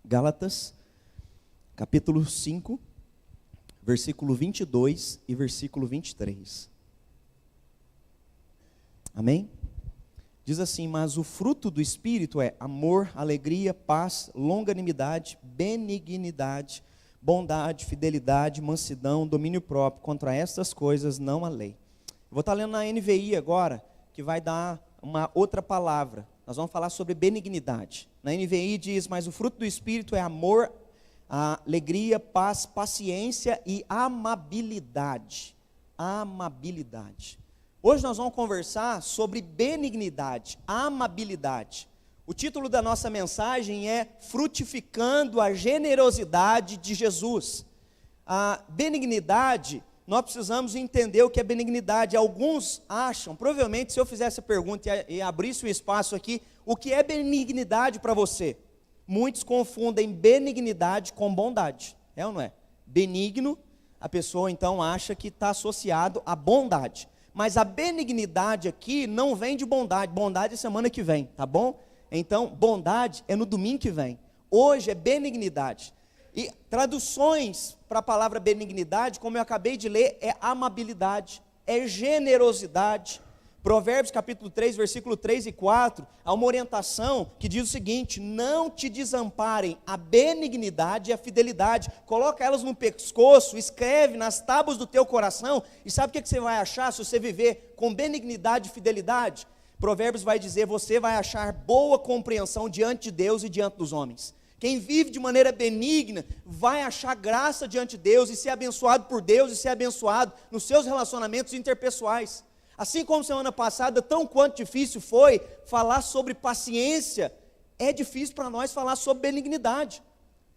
Gálatas, capítulo 5, versículo 22 e versículo 23. Amém? Diz assim: mas o fruto do Espírito é amor, alegria, paz, longanimidade, benignidade, bondade, fidelidade, mansidão, domínio próprio. Contra estas coisas não há lei. Vou estar lendo na NVI agora, que vai dar uma outra palavra. Nós vamos falar sobre benignidade. Na NVI diz: mas o fruto do Espírito é amor, alegria, paz, paciência e amabilidade. Amabilidade. Hoje nós vamos conversar sobre benignidade, amabilidade. O título da nossa mensagem é Frutificando a Generosidade de Jesus. A benignidade, nós precisamos entender o que é benignidade. Alguns acham, provavelmente se eu fizesse a pergunta e abrisse um espaço aqui, o que é benignidade para você? Muitos confundem benignidade com bondade, é ou não é? Benigno, a pessoa então acha que está associado à bondade. Mas a benignidade aqui não vem de bondade, bondade é semana que vem, tá bom? Então, bondade é no domingo que vem. Hoje é benignidade. E traduções para a palavra benignidade, como eu acabei de ler, é amabilidade, é generosidade. Provérbios capítulo 3, versículo 3 e 4, há uma orientação que diz o seguinte: não te desamparem a benignidade e a fidelidade, coloca elas no pescoço, escreve nas tábuas do teu coração, e sabe o que você vai achar se você viver com benignidade e fidelidade? Provérbios vai dizer: você vai achar boa compreensão diante de Deus e diante dos homens. Quem vive de maneira benigna vai achar graça diante de Deus e ser abençoado por Deus e ser abençoado nos seus relacionamentos interpessoais. Assim como semana passada, tão quanto difícil foi falar sobre paciência, é difícil para nós falar sobre benignidade.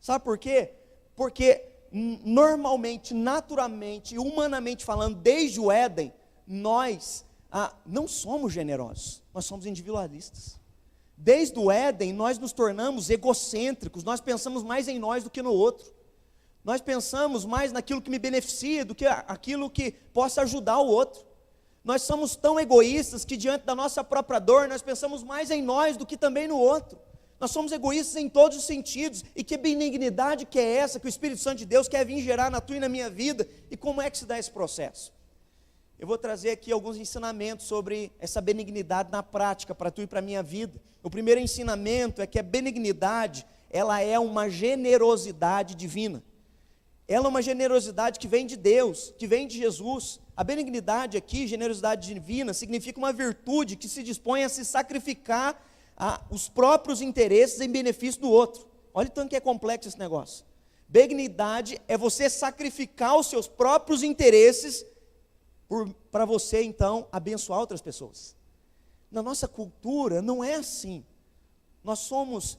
Sabe por quê? Porque normalmente, naturalmente, humanamente falando, desde o Éden, nós não somos generosos, nós somos individualistas. Desde o Éden, nós nos tornamos egocêntricos, nós pensamos mais em nós do que no outro. Nós pensamos mais naquilo que me beneficia do que aquilo que possa ajudar o outro. Nós somos tão egoístas que diante da nossa própria dor, nós pensamos mais em nós do que também no outro. Nós somos egoístas em todos os sentidos. E que benignidade que é essa que o Espírito Santo de Deus quer vir gerar na tua e na minha vida? E como é que se dá esse processo? Eu vou trazer aqui alguns ensinamentos sobre essa benignidade na prática, para tu e para a minha vida. O primeiro ensinamento é que a benignidade, ela é uma generosidade divina. Ela é uma generosidade que vem de Deus, que vem de Jesus. A benignidade aqui, generosidade divina, significa uma virtude que se dispõe a se sacrificar os próprios interesses em benefício do outro. Olha o tanto que é complexo esse negócio. Benignidade é você sacrificar os seus próprios interesses para você, então, abençoar outras pessoas. Na nossa cultura não é assim. Nós somos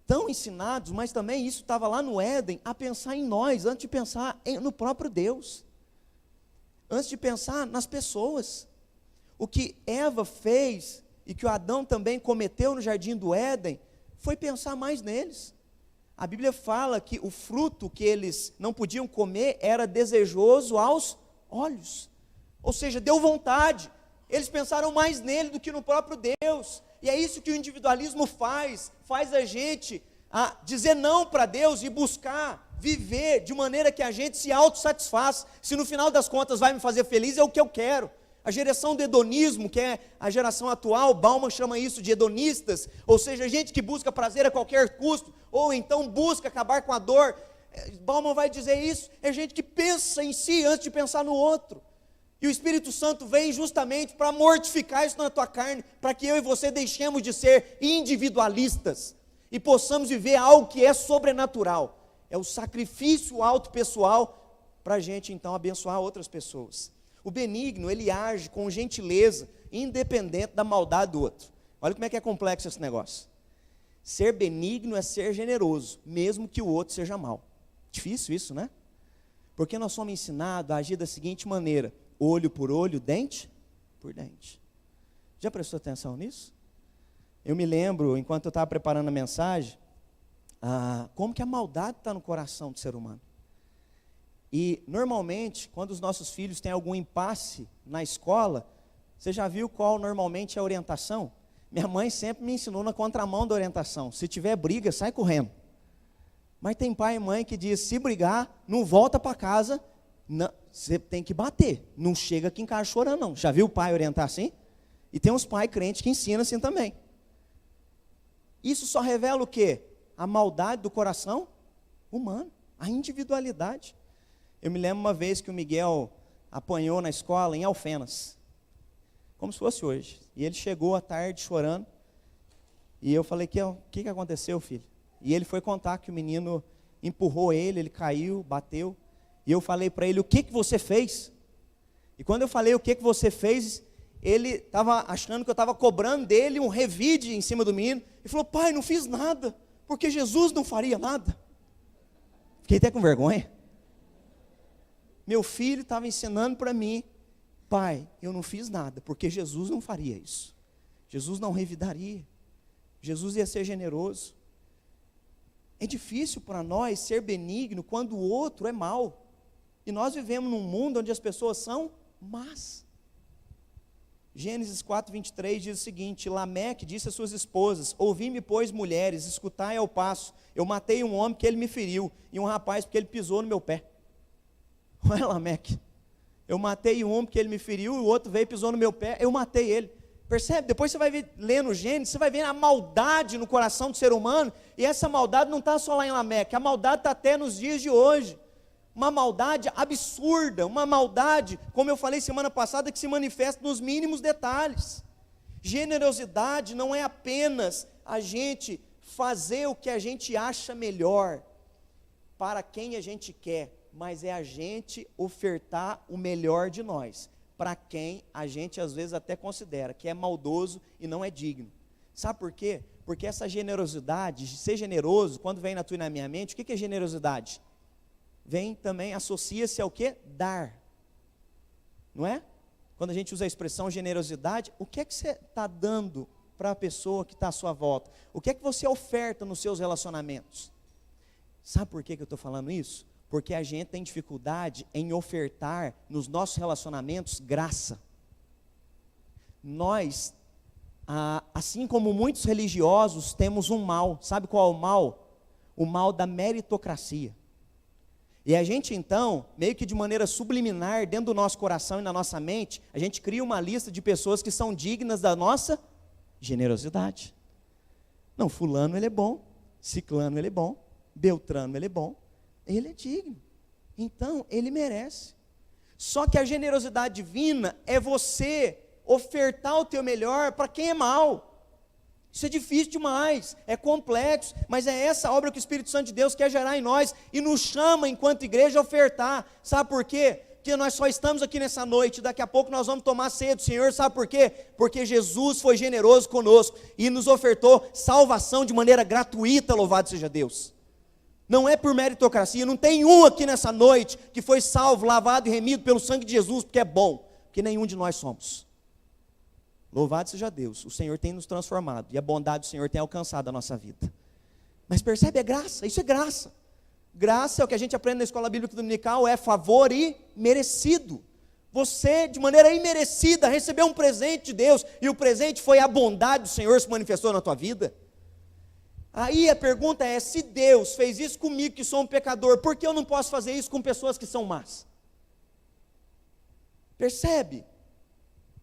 tão ensinados, mas também isso estava lá no Éden, a pensar em nós, antes de pensar no próprio Deus. Antes de pensar nas pessoas. O que Eva fez, e que o Adão também cometeu no jardim do Éden, foi pensar mais neles. A Bíblia fala que o fruto que eles não podiam comer era desejoso aos olhos. Ou seja, deu vontade. Eles pensaram mais nele do que no próprio Deus. E é isso que o individualismo faz a gente dizer não para Deus e buscar viver de maneira que a gente se autossatisfaz. Se no final das contas vai me fazer feliz, é o que eu quero. A geração do hedonismo, que é a geração atual, Bauman chama isso de hedonistas, ou seja, gente que busca prazer a qualquer custo, ou então busca acabar com a dor. Bauman vai dizer isso, é gente que pensa em si antes de pensar no outro. E o Espírito Santo vem justamente para mortificar isso na tua carne, para que eu e você deixemos de ser individualistas e possamos viver algo que é sobrenatural. É o sacrifício autopessoal para a gente então abençoar outras pessoas. O benigno, ele age com gentileza, independente da maldade do outro. Olha como é que é complexo esse negócio. Ser benigno é ser generoso, mesmo que o outro seja mau. Difícil isso, né? Porque nós somos ensinados a agir da seguinte maneira: olho por olho, dente por dente. Já prestou atenção nisso? Eu me lembro, enquanto eu estava preparando a mensagem, como que a maldade está no coração do ser humano. E, normalmente, quando os nossos filhos têm algum impasse na escola, você já viu qual normalmente é a orientação? Minha mãe sempre me ensinou na contramão da orientação: se tiver briga, sai correndo. Mas tem pai e mãe que diz, se brigar, não volta para casa, não, você tem que bater, não chega aqui em casa chorando não. Já viu o pai orientar assim? E tem uns pais crentes que ensinam assim também. Isso só revela o quê? A maldade do coração humano, a individualidade. Eu me lembro uma vez que o Miguel apanhou na escola em Alfenas, como se fosse hoje. E ele chegou à tarde chorando, e eu falei, o que aconteceu, filho? E ele foi contar que o menino empurrou ele caiu, bateu. E eu falei para ele, o que você fez? E quando eu falei o que você fez, ele estava achando que eu estava cobrando dele um revide em cima do menino. Ele falou, pai, não fiz nada, porque Jesus não faria nada. Fiquei até com vergonha. Meu filho estava ensinando para mim, pai, eu não fiz nada, porque Jesus não faria isso. Jesus não revidaria. Jesus ia ser generoso. É difícil para nós ser benigno quando o outro é mau. E nós vivemos num mundo onde as pessoas são más. Gênesis 4:23 diz o seguinte, Lameque disse às suas esposas, ouvi-me, pois, mulheres, escutai ao passo, eu matei um homem porque ele me feriu, e um rapaz porque ele pisou no meu pé. Olha Lameque, eu matei um homem porque ele me feriu, e o outro veio e pisou no meu pé, eu matei ele. Percebe? Depois você vai ver, lendo Gênesis, você vai ver a maldade no coração do ser humano, e essa maldade não está só lá em Lameque, a maldade está até nos dias de hoje. Uma maldade absurda, uma maldade, como eu falei semana passada, que se manifesta nos mínimos detalhes. Generosidade não é apenas a gente fazer o que a gente acha melhor para quem a gente quer, mas é a gente ofertar o melhor de nós para quem a gente às vezes até considera que é maldoso e não é digno. Sabe por quê? Porque essa generosidade, ser generoso, quando vem na tua e na minha mente, o que é generosidade? Vem também, associa-se ao quê? Dar. Não é? Quando a gente usa a expressão generosidade, o que é que você está dando para a pessoa que está à sua volta? O que é que você oferta nos seus relacionamentos? Sabe por que eu estou falando isso? Porque a gente tem dificuldade em ofertar nos nossos relacionamentos graça. Nós, assim como muitos religiosos, temos um mal. Sabe qual é o mal? O mal da meritocracia. E a gente então, meio que de maneira subliminar, dentro do nosso coração e na nossa mente, a gente cria uma lista de pessoas que são dignas da nossa generosidade. Não, fulano ele é bom, ciclano ele é bom, beltrano ele é bom, ele é digno, então ele merece. Só que a generosidade divina é você ofertar o teu melhor para quem é mau. Isso é difícil demais, é complexo, mas é essa obra que o Espírito Santo de Deus quer gerar em nós e nos chama enquanto igreja a ofertar. Sabe por quê? Porque nós só estamos aqui nessa noite, daqui a pouco nós vamos tomar a ceia do Senhor. Sabe por quê? Porque Jesus foi generoso conosco e nos ofertou salvação de maneira gratuita, louvado seja Deus. Não é por meritocracia, não tem um aqui nessa noite que foi salvo, lavado e remido pelo sangue de Jesus, porque é bom, porque nenhum de nós somos. Louvado seja Deus, o Senhor tem nos transformado, e a bondade do Senhor tem alcançado a nossa vida. Mas percebe, é graça, isso é graça. Graça é o que a gente aprende na escola bíblica dominical, é favor imerecido. Você, de maneira imerecida, recebeu um presente de Deus, e o presente foi a bondade do Senhor se manifestou na tua vida. Aí a pergunta é, se Deus fez isso comigo que sou um pecador, por que eu não posso fazer isso com pessoas que são más? Percebe?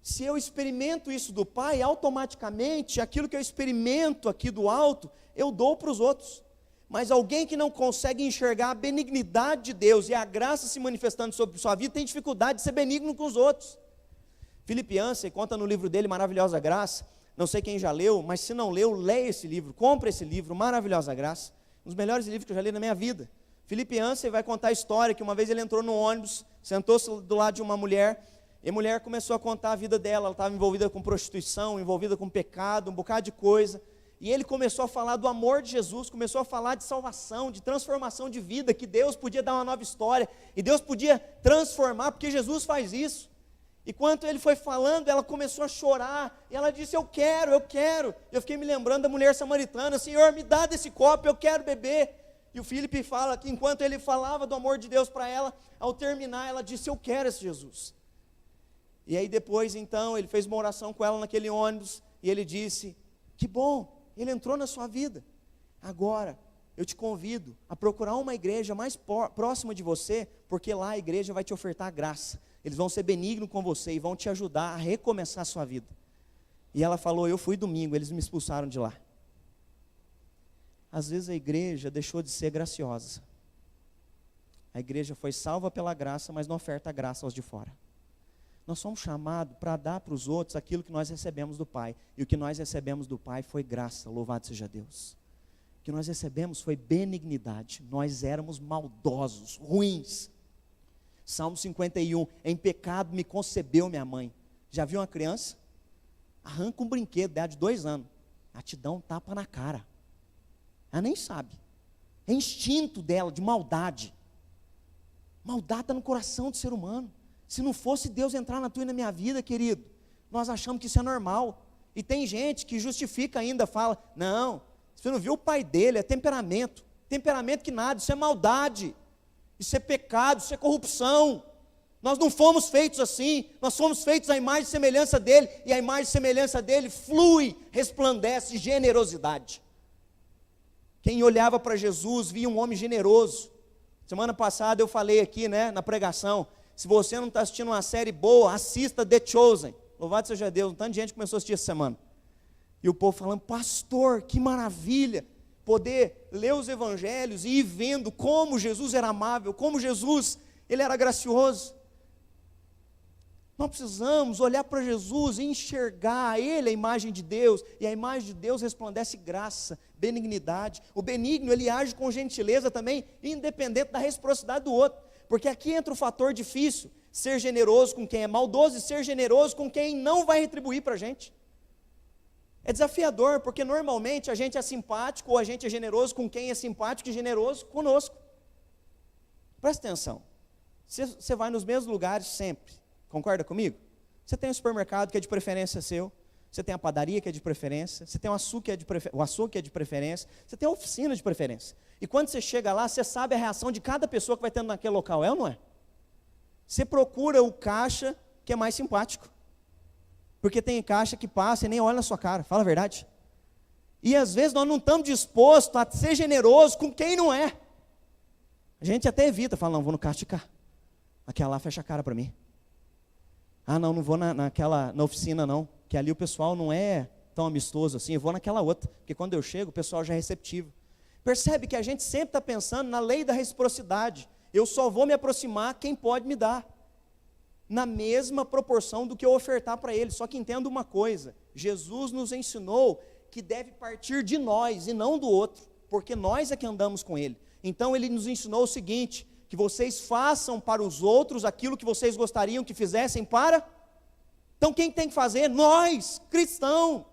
Se eu experimento isso do Pai, automaticamente, aquilo que eu experimento aqui do alto, eu dou para os outros. Mas alguém que não consegue enxergar a benignidade de Deus e a graça se manifestando sobre sua vida, tem dificuldade de ser benigno com os outros. Philip Yancey conta no livro dele, Maravilhosa Graça, não sei quem já leu, mas se não leu, leia esse livro, compre esse livro, Maravilhosa Graça, um dos melhores livros que eu já li na minha vida. Philip Yancey vai contar a história que uma vez ele entrou no ônibus, sentou-se do lado de uma mulher, e a mulher começou a contar a vida dela, ela estava envolvida com prostituição, envolvida com pecado, um bocado de coisa, e ele começou a falar do amor de Jesus, começou a falar de salvação, de transformação de vida, que Deus podia dar uma nova história, e Deus podia transformar, porque Jesus faz isso. E quando ele foi falando, ela começou a chorar, e ela disse, eu quero. Eu fiquei me lembrando da mulher samaritana, Senhor, me dá desse copo, eu quero beber. E o Filipe fala que enquanto ele falava do amor de Deus para ela, ao terminar, ela disse, eu quero esse Jesus. E aí depois, então, ele fez uma oração com ela naquele ônibus, e ele disse, que bom, ele entrou na sua vida. Agora, eu te convido a procurar uma igreja mais próxima de você, porque lá a igreja vai te ofertar graça. Eles vão ser benignos com você e vão te ajudar a recomeçar a sua vida. E ela falou, eu fui domingo, eles me expulsaram de lá. Às vezes a igreja deixou de ser graciosa. A igreja foi salva pela graça, mas não oferta graça aos de fora. Nós somos chamados para dar para os outros aquilo que nós recebemos do Pai. E o que nós recebemos do Pai foi graça, louvado seja Deus. O que nós recebemos foi benignidade. Nós éramos maldosos, ruins. Salmo 51, em pecado me concebeu minha mãe. Já viu uma criança? Arranca um brinquedo dela de 2 anos. Ela te dá um tapa na cara. Ela nem sabe. É instinto dela, de maldade. Maldade está no coração do ser humano. Se não fosse Deus entrar na tua e na minha vida, querido, nós achamos que isso é normal. E tem gente que justifica ainda, fala, não, você não viu o pai dele, é temperamento. Temperamento que nada, isso é maldade. Isso é pecado, isso é corrupção. Nós não fomos feitos assim, nós fomos feitos à imagem e semelhança dele, e a imagem e semelhança dele flui, resplandece generosidade. Quem olhava para Jesus via um homem generoso. Semana passada eu falei aqui, na pregação, se você não está assistindo uma série boa, assista The Chosen. Louvado seja Deus, um tanto de gente começou a assistir essa semana. E o povo falando, pastor, que maravilha, poder ler os evangelhos e ir vendo como Jesus era amável, como Jesus, ele era gracioso. Nós precisamos olhar para Jesus e enxergar Ele, a imagem de Deus, e a imagem de Deus resplandece graça, benignidade. O benigno, ele age com gentileza também, independente da reciprocidade do outro, porque aqui entra o fator difícil, ser generoso com quem é maldoso e ser generoso com quem não vai retribuir para a gente. É desafiador, porque normalmente a gente é simpático, ou a gente é generoso com quem é simpático e generoso conosco. Presta atenção, você vai nos mesmos lugares sempre. Concorda comigo? Você tem um supermercado que é de preferência seu, você tem a padaria que é de preferência, você tem o açougue que é de preferência, você tem a oficina de preferência. E quando você chega lá, você sabe a reação de cada pessoa que vai tendo naquele local, é ou não é? Você procura o caixa que é mais simpático, porque tem caixa que passa e nem olha na sua cara, fala a verdade. E às vezes nós não estamos dispostos a ser generosos com quem não é. A gente até evita, fala, não, vou no caixa de cá, aquela lá fecha a cara para mim. Ah, não vou na oficina não, que ali o pessoal não é tão amistoso assim, eu vou naquela outra, porque quando eu chego o pessoal já é receptivo. Percebe que a gente sempre está pensando na lei da reciprocidade, eu só vou me aproximar quem pode me dar, na mesma proporção do que eu ofertar para ele. Só que entenda uma coisa, Jesus nos ensinou que deve partir de nós e não do outro, porque nós é que andamos com ele. Então ele nos ensinou o seguinte, que vocês façam para os outros aquilo que vocês gostariam que fizessem para... Então quem tem que fazer? Nós, cristãos,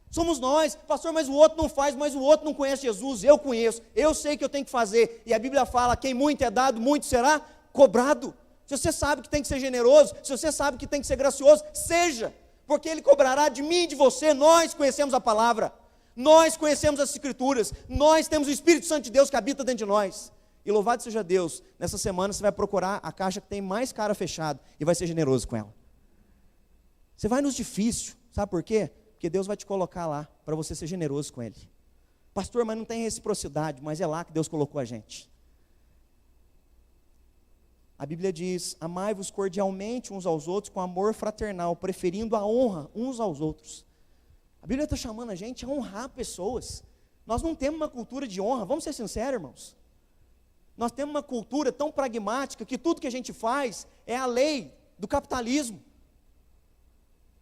somos nós. Pastor, mas o outro não faz, mas o outro não conhece Jesus, eu conheço, eu sei que eu tenho que fazer, e a Bíblia fala, quem muito é dado, muito será cobrado. Se você sabe que tem que ser generoso, se você sabe que tem que ser gracioso, seja, porque Ele cobrará de mim e de você. Nós conhecemos a palavra, nós conhecemos as Escrituras, nós temos o Espírito Santo de Deus que habita dentro de nós. E louvado seja Deus, nessa semana você vai procurar a caixa que tem mais cara fechada e vai ser generoso com ela. Você vai nos difíceis, sabe por quê? Porque Deus vai te colocar lá para você ser generoso com Ele. Pastor, mas não tem reciprocidade, mas é lá que Deus colocou a gente. A Bíblia diz, amai-vos cordialmente uns aos outros com amor fraternal, preferindo a honra uns aos outros. A Bíblia está chamando a gente a honrar pessoas. Nós não temos uma cultura de honra, vamos ser sinceros, irmãos. Nós temos uma cultura tão pragmática que tudo que a gente faz é a lei do capitalismo.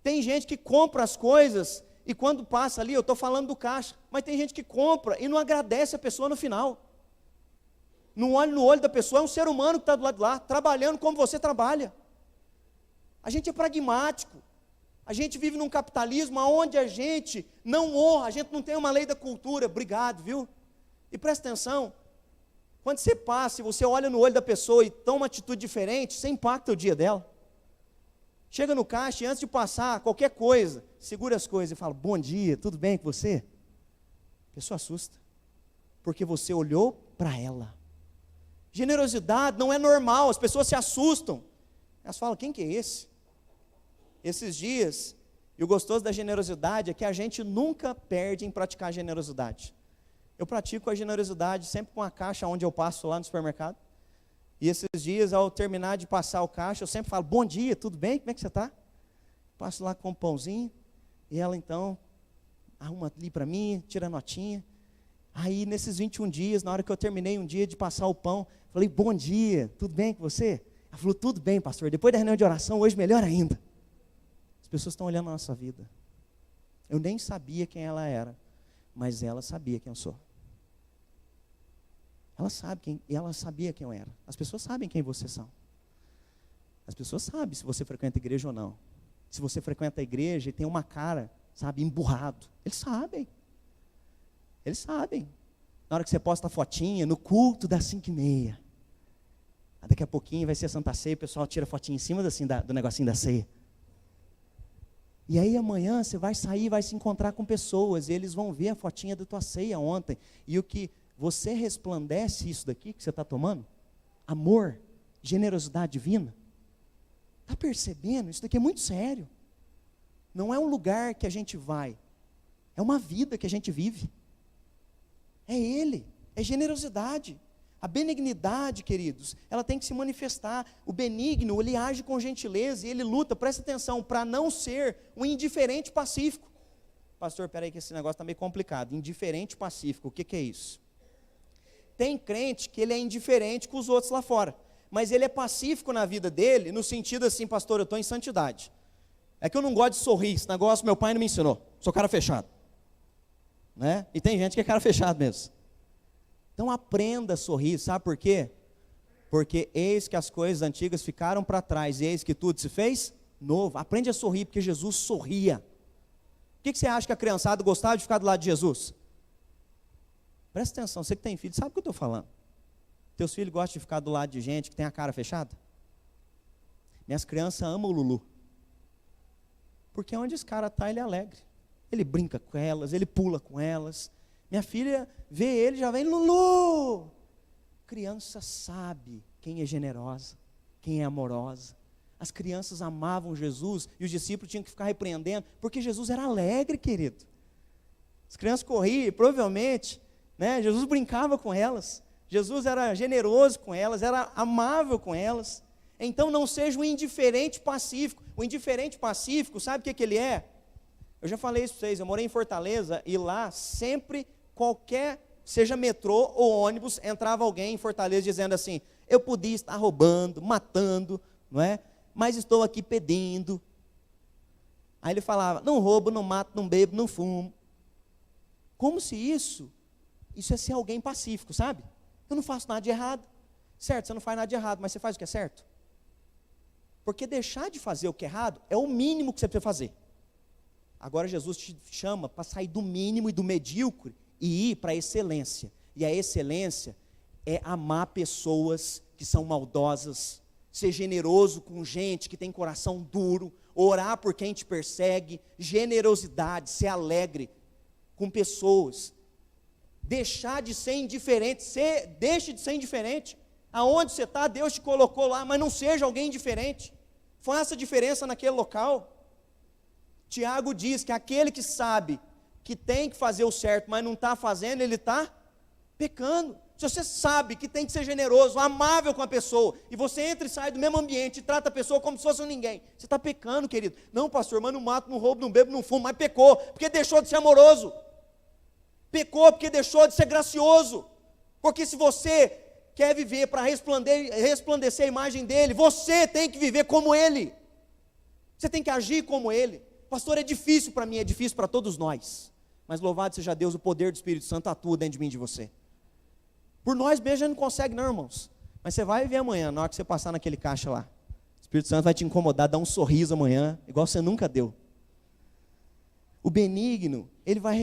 Tem gente que compra as coisas e quando passa ali, eu estou falando do caixa, mas tem gente que compra e não agradece a pessoa no final. Não olha no olho da pessoa, é um ser humano que está do lado de lá, trabalhando como você trabalha. A gente é pragmático. A gente vive num capitalismo onde a gente não honra, a gente não tem uma lei da cultura. Obrigado, viu? E presta atenção. Quando você passa e você olha no olho da pessoa e toma uma atitude diferente, você impacta o dia dela. Chega no caixa e antes de passar qualquer coisa, segura as coisas e fala, bom dia, tudo bem com você? A pessoa assusta, porque você olhou para ela. Generosidade não é normal, as pessoas se assustam. Elas falam, quem que é esse? Esses dias, e o gostoso da generosidade é que a gente nunca perde em praticar generosidade. Eu pratico a generosidade sempre com a caixa onde eu passo lá no supermercado. E esses dias, ao terminar de passar o caixa, eu sempre falo, bom dia, tudo bem? Como é que você está? Passo lá com um pãozinho, e ela então arruma ali para mim, tira a notinha. Aí nesses 21 dias, na hora que eu terminei um dia de passar o pão, falei, bom dia, tudo bem com você? Ela falou, tudo bem, pastor, depois da reunião de oração, hoje melhor ainda. As pessoas estão olhando a nossa vida. Eu nem sabia quem ela era, mas ela sabia quem eu sou. Ela sabia quem eu era. As pessoas sabem quem vocês são. As pessoas sabem se você frequenta a igreja ou não. Se você frequenta a igreja e tem uma cara, sabe, emburrado. Eles sabem. Eles sabem. Na hora que você posta a fotinha, no culto das 5h30. Daqui a pouquinho vai ser a Santa Ceia, o pessoal tira a fotinha em cima assim, do negocinho da ceia. E aí amanhã você vai sair, vai se encontrar com pessoas, e eles vão ver a fotinha da tua ceia ontem. E o que você resplandece isso daqui que você está tomando? Amor, generosidade divina. Está percebendo? Isso daqui é muito sério. Não é um lugar que a gente vai, é uma vida que a gente vive. É Ele, é generosidade. A benignidade, queridos, ela tem que se manifestar. O benigno, ele age com gentileza e ele luta, presta atenção, para não ser um indiferente pacífico. Pastor, peraí que esse negócio está meio complicado. Indiferente pacífico, o que é isso? Tem crente que ele é indiferente com os outros lá fora, mas ele é pacífico na vida dele, no sentido assim, pastor, eu estou em santidade. É que eu não gosto de sorrir, esse negócio meu pai não me ensinou, sou cara fechado. Né? E tem gente que é cara fechado mesmo. Então aprenda a sorrir, sabe por quê? Porque eis que as coisas antigas ficaram para trás, e eis que tudo se fez novo. Aprende a sorrir, porque Jesus sorria. O que você acha que a criançada gostava de ficar do lado de Jesus? Presta atenção, você que tem filho, sabe o que eu estou falando? Teus filhos gostam de ficar do lado de gente que tem a cara fechada? Minhas crianças amam o Lulu. Porque onde esse cara está, ele é alegre. Ele brinca com elas, ele pula com elas. Minha filha vê ele, já vem, Lulu! Criança sabe quem é generosa, quem é amorosa. As crianças amavam Jesus e os discípulos tinham que ficar repreendendo, porque Jesus era alegre, querido. As crianças corriam e provavelmente, né, Jesus brincava com elas. Jesus era generoso com elas, era amável com elas. Então não seja um indiferente pacífico. O indiferente pacífico, sabe o que ele é? Eu já falei isso para vocês, eu morei em Fortaleza e lá sempre qualquer, seja metrô ou ônibus, entrava alguém em Fortaleza dizendo assim, eu podia estar roubando, matando, não é? Mas estou aqui pedindo. Aí ele falava, não roubo, não mato, não bebo, não fumo. Como se isso é ser alguém pacífico, sabe? Eu não faço nada de errado. Certo, você não faz nada de errado, mas você faz o que é certo? Porque deixar de fazer o que é errado é o mínimo que você precisa fazer. Agora Jesus te chama para sair do mínimo e do medíocre e ir para a excelência. E a excelência é amar pessoas que são maldosas, ser generoso com gente que tem coração duro, orar por quem te persegue, generosidade, ser alegre com pessoas. Deixar de ser indiferente, deixe de ser indiferente. Aonde você está, Deus te colocou lá, mas não seja alguém indiferente. Faça diferença naquele local. Tiago diz que aquele que sabe que tem que fazer o certo, mas não está fazendo, ele está pecando. Se você sabe que tem que ser generoso, amável com a pessoa, e você entra e sai do mesmo ambiente e trata a pessoa como se fosse um ninguém, você está pecando, querido. Não, pastor, mas não mato, não roubo, não bebo, não fumo, mas pecou, porque deixou de ser amoroso. Pecou porque deixou de ser gracioso. Porque se você quer viver para resplandecer a imagem dele, você tem que viver como ele. Você tem que agir como ele. Pastor, é difícil para mim, é difícil para todos nós. Mas louvado seja Deus, o poder do Espírito Santo atua dentro de mim e de você. Por nós mesmos a gente não consegue não, irmãos. Mas você vai ver amanhã, na hora que você passar naquele caixa lá. O Espírito Santo vai te incomodar, dar um sorriso amanhã, igual você nunca deu. O benigno, ele vai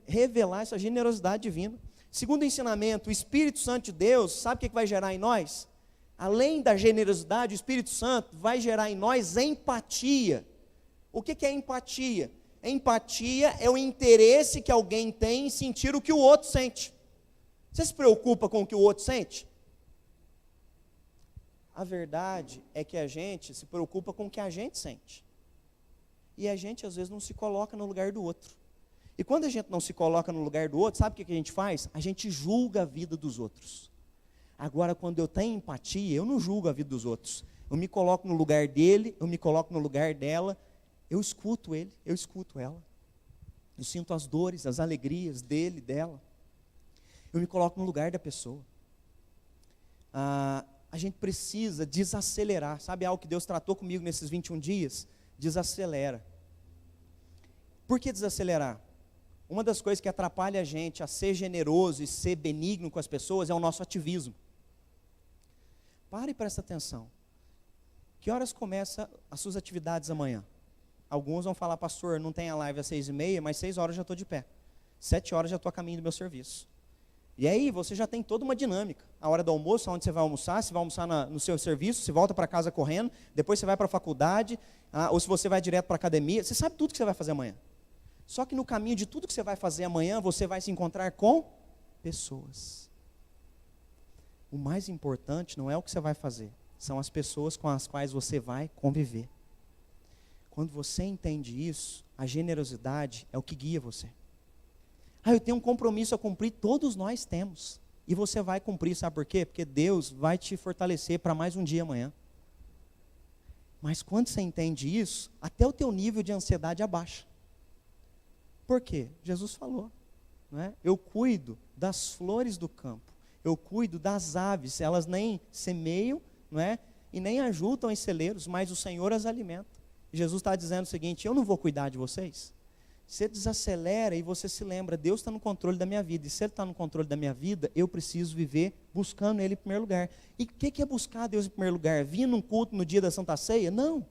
revelar essa generosidade divina. Segundo ensinamento, o Espírito Santo de Deus, sabe o que vai gerar em nós? Além da generosidade, o Espírito Santo vai gerar em nós empatia. O que é empatia? Empatia é o interesse que alguém tem em sentir o que o outro sente. Você se preocupa com o que o outro sente? A verdade é que a gente se preocupa com o que a gente sente. E a gente às vezes não se coloca no lugar do outro. E quando a gente não se coloca no lugar do outro, sabe o que a gente faz? A gente julga a vida dos outros. Agora, quando eu tenho empatia, eu não julgo a vida dos outros. Eu me coloco no lugar dele, eu me coloco no lugar dela, eu escuto ele, eu escuto ela. Eu sinto as dores, as alegrias dele, dela. Eu me coloco no lugar da pessoa. A gente precisa desacelerar. Sabe algo que Deus tratou comigo nesses 21 dias? Desacelera. Por que desacelerar? Uma das coisas que atrapalha a gente a ser generoso e ser benigno com as pessoas é o nosso ativismo. Pare e presta atenção. Que horas começam as suas atividades amanhã? Alguns vão falar, pastor, não tem a live às 6h30, mas 6 horas já estou de pé. 7 horas já estou a caminho do meu serviço. E aí você já tem toda uma dinâmica. A hora do almoço, onde você vai almoçar no seu serviço, você volta para casa correndo, depois você vai para a faculdade, ou se você vai direto para a academia, você sabe tudo que você vai fazer amanhã. Só que no caminho de tudo que você vai fazer amanhã, você vai se encontrar com pessoas. O mais importante não é o que você vai fazer, são as pessoas com as quais você vai conviver. Quando você entende isso, a generosidade é o que guia você. Eu tenho um compromisso a cumprir, todos nós temos. E você vai cumprir, sabe por quê? Porque Deus vai te fortalecer para mais um dia amanhã. Mas quando você entende isso, até o teu nível de ansiedade abaixa. Por quê? Jesus falou, não é? Eu cuido das flores do campo, eu cuido das aves, elas nem semeiam, não é? E nem ajuntam em celeiros, mas o Senhor as alimenta. E Jesus está dizendo o seguinte, eu não vou cuidar de vocês? Você desacelera e você se lembra, Deus está no controle da minha vida, e se Ele está no controle da minha vida, eu preciso viver buscando Ele em primeiro lugar. E o que é buscar Deus em primeiro lugar? Vir num culto no dia da Santa Ceia? Não.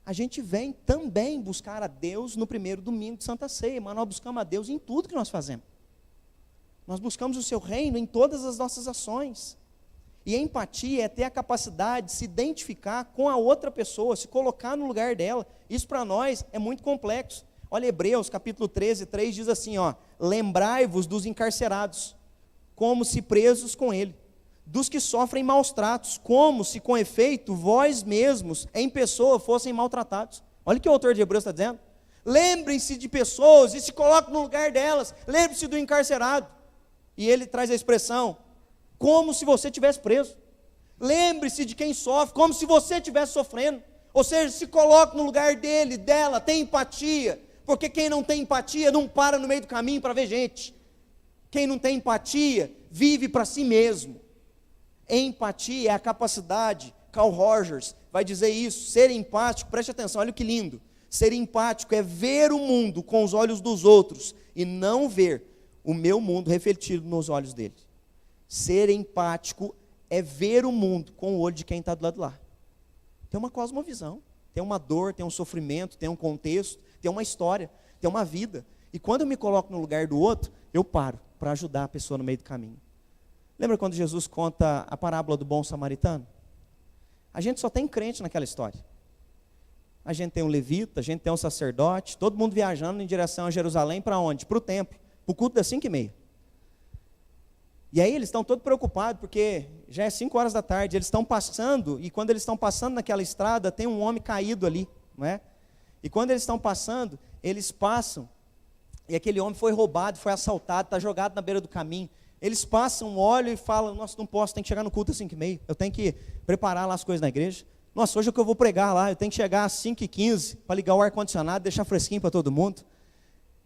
A gente vem também buscar a Deus no primeiro domingo de Santa Ceia, mas nós buscamos a Deus em tudo que nós fazemos. Nós buscamos o seu reino em todas as nossas ações. E a empatia é ter a capacidade de se identificar com a outra pessoa, se colocar no lugar dela. Isso para nós é muito complexo. Olha, Hebreus capítulo 13, 3 diz assim, lembrai-vos dos encarcerados, como se presos com ele, dos que sofrem maus tratos, como se com efeito vós mesmos em pessoa fossem maltratados. Olha o que o autor de Hebreus está dizendo. Lembrem-se de pessoas e se coloquem no lugar delas. Lembre-se do encarcerado. E ele traz a expressão, como se você estivesse preso. Lembre-se de quem sofre, como se você estivesse sofrendo. Ou seja, se coloque no lugar dele, dela, tem empatia. Porque quem não tem empatia não para no meio do caminho para ver gente. Quem não tem empatia vive para si mesmo. Empatia é a capacidade, Carl Rogers vai dizer isso, ser empático, preste atenção, olha que lindo. Ser empático é ver o mundo com os olhos dos outros e não ver o meu mundo refletido nos olhos dele. Ser empático é ver o mundo com o olho de quem está do lado de lá. Tem uma cosmovisão, tem uma dor, tem um sofrimento, tem um contexto, tem uma história, tem uma vida. E quando eu me coloco no lugar do outro, eu paro para ajudar a pessoa no meio do caminho. Lembra quando Jesus conta a parábola do bom samaritano? A gente só tem crente naquela história. A gente tem um levita, a gente tem um sacerdote, todo mundo viajando em direção a Jerusalém, para onde? Para o templo, para o culto das 5h30. E aí eles estão todos preocupados, porque já é 5 horas da tarde, eles estão passando, e quando eles estão passando naquela estrada, tem um homem caído ali, não é? E quando eles estão passando, eles passam, e aquele homem foi roubado, foi assaltado, está jogado na beira do caminho. Eles passam, olham e falam, nossa, não posso, tem que chegar no culto às 5h30, eu tenho que preparar lá as coisas na igreja. Nossa, hoje é que eu vou pregar lá, eu tenho que chegar às 5h15 para ligar o ar-condicionado, deixar fresquinho para todo mundo.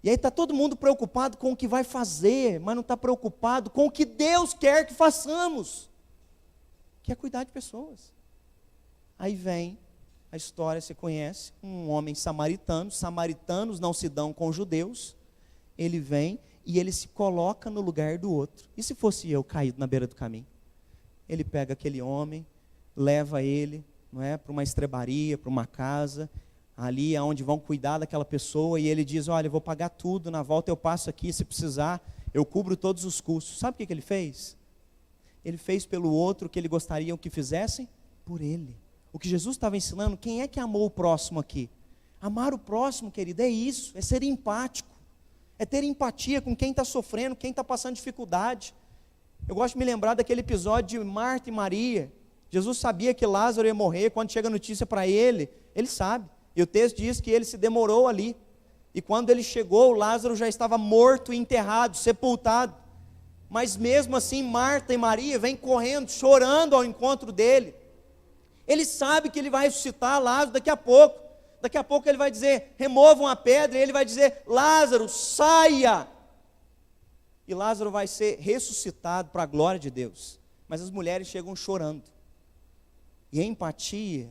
E aí está todo mundo preocupado com o que vai fazer, mas não está preocupado com o que Deus quer que façamos, que é cuidar de pessoas. Aí vem a história, você conhece, um homem samaritano, samaritanos não se dão com judeus, ele vem e ele se coloca no lugar do outro. E se fosse eu caído na beira do caminho? Ele pega aquele homem, leva ele, não é, para uma estrebaria, para uma casa, ali onde vão cuidar daquela pessoa, e ele diz, olha, eu vou pagar tudo, na volta eu passo aqui, se precisar, eu cubro todos os custos. Sabe o que ele fez? Ele fez pelo outro o que ele gostaria que fizessem por ele. O que Jesus estava ensinando, quem é que amou o próximo aqui? Amar o próximo, querido, é isso, é ser empático, é ter empatia com quem está sofrendo, quem está passando dificuldade. Eu gosto de me lembrar daquele episódio de Marta e Maria. Jesus sabia que Lázaro ia morrer, quando chega a notícia para ele, ele sabe. E o texto diz que ele se demorou ali. E quando ele chegou, Lázaro já estava morto e enterrado, sepultado. Mas mesmo assim, Marta e Maria vêm correndo, chorando ao encontro dele. Ele sabe que ele vai ressuscitar Lázaro daqui a pouco. Daqui a pouco ele vai dizer, removam a pedra, e ele vai dizer, Lázaro, saia. E Lázaro vai ser ressuscitado para a glória de Deus. Mas as mulheres chegam chorando. E a empatia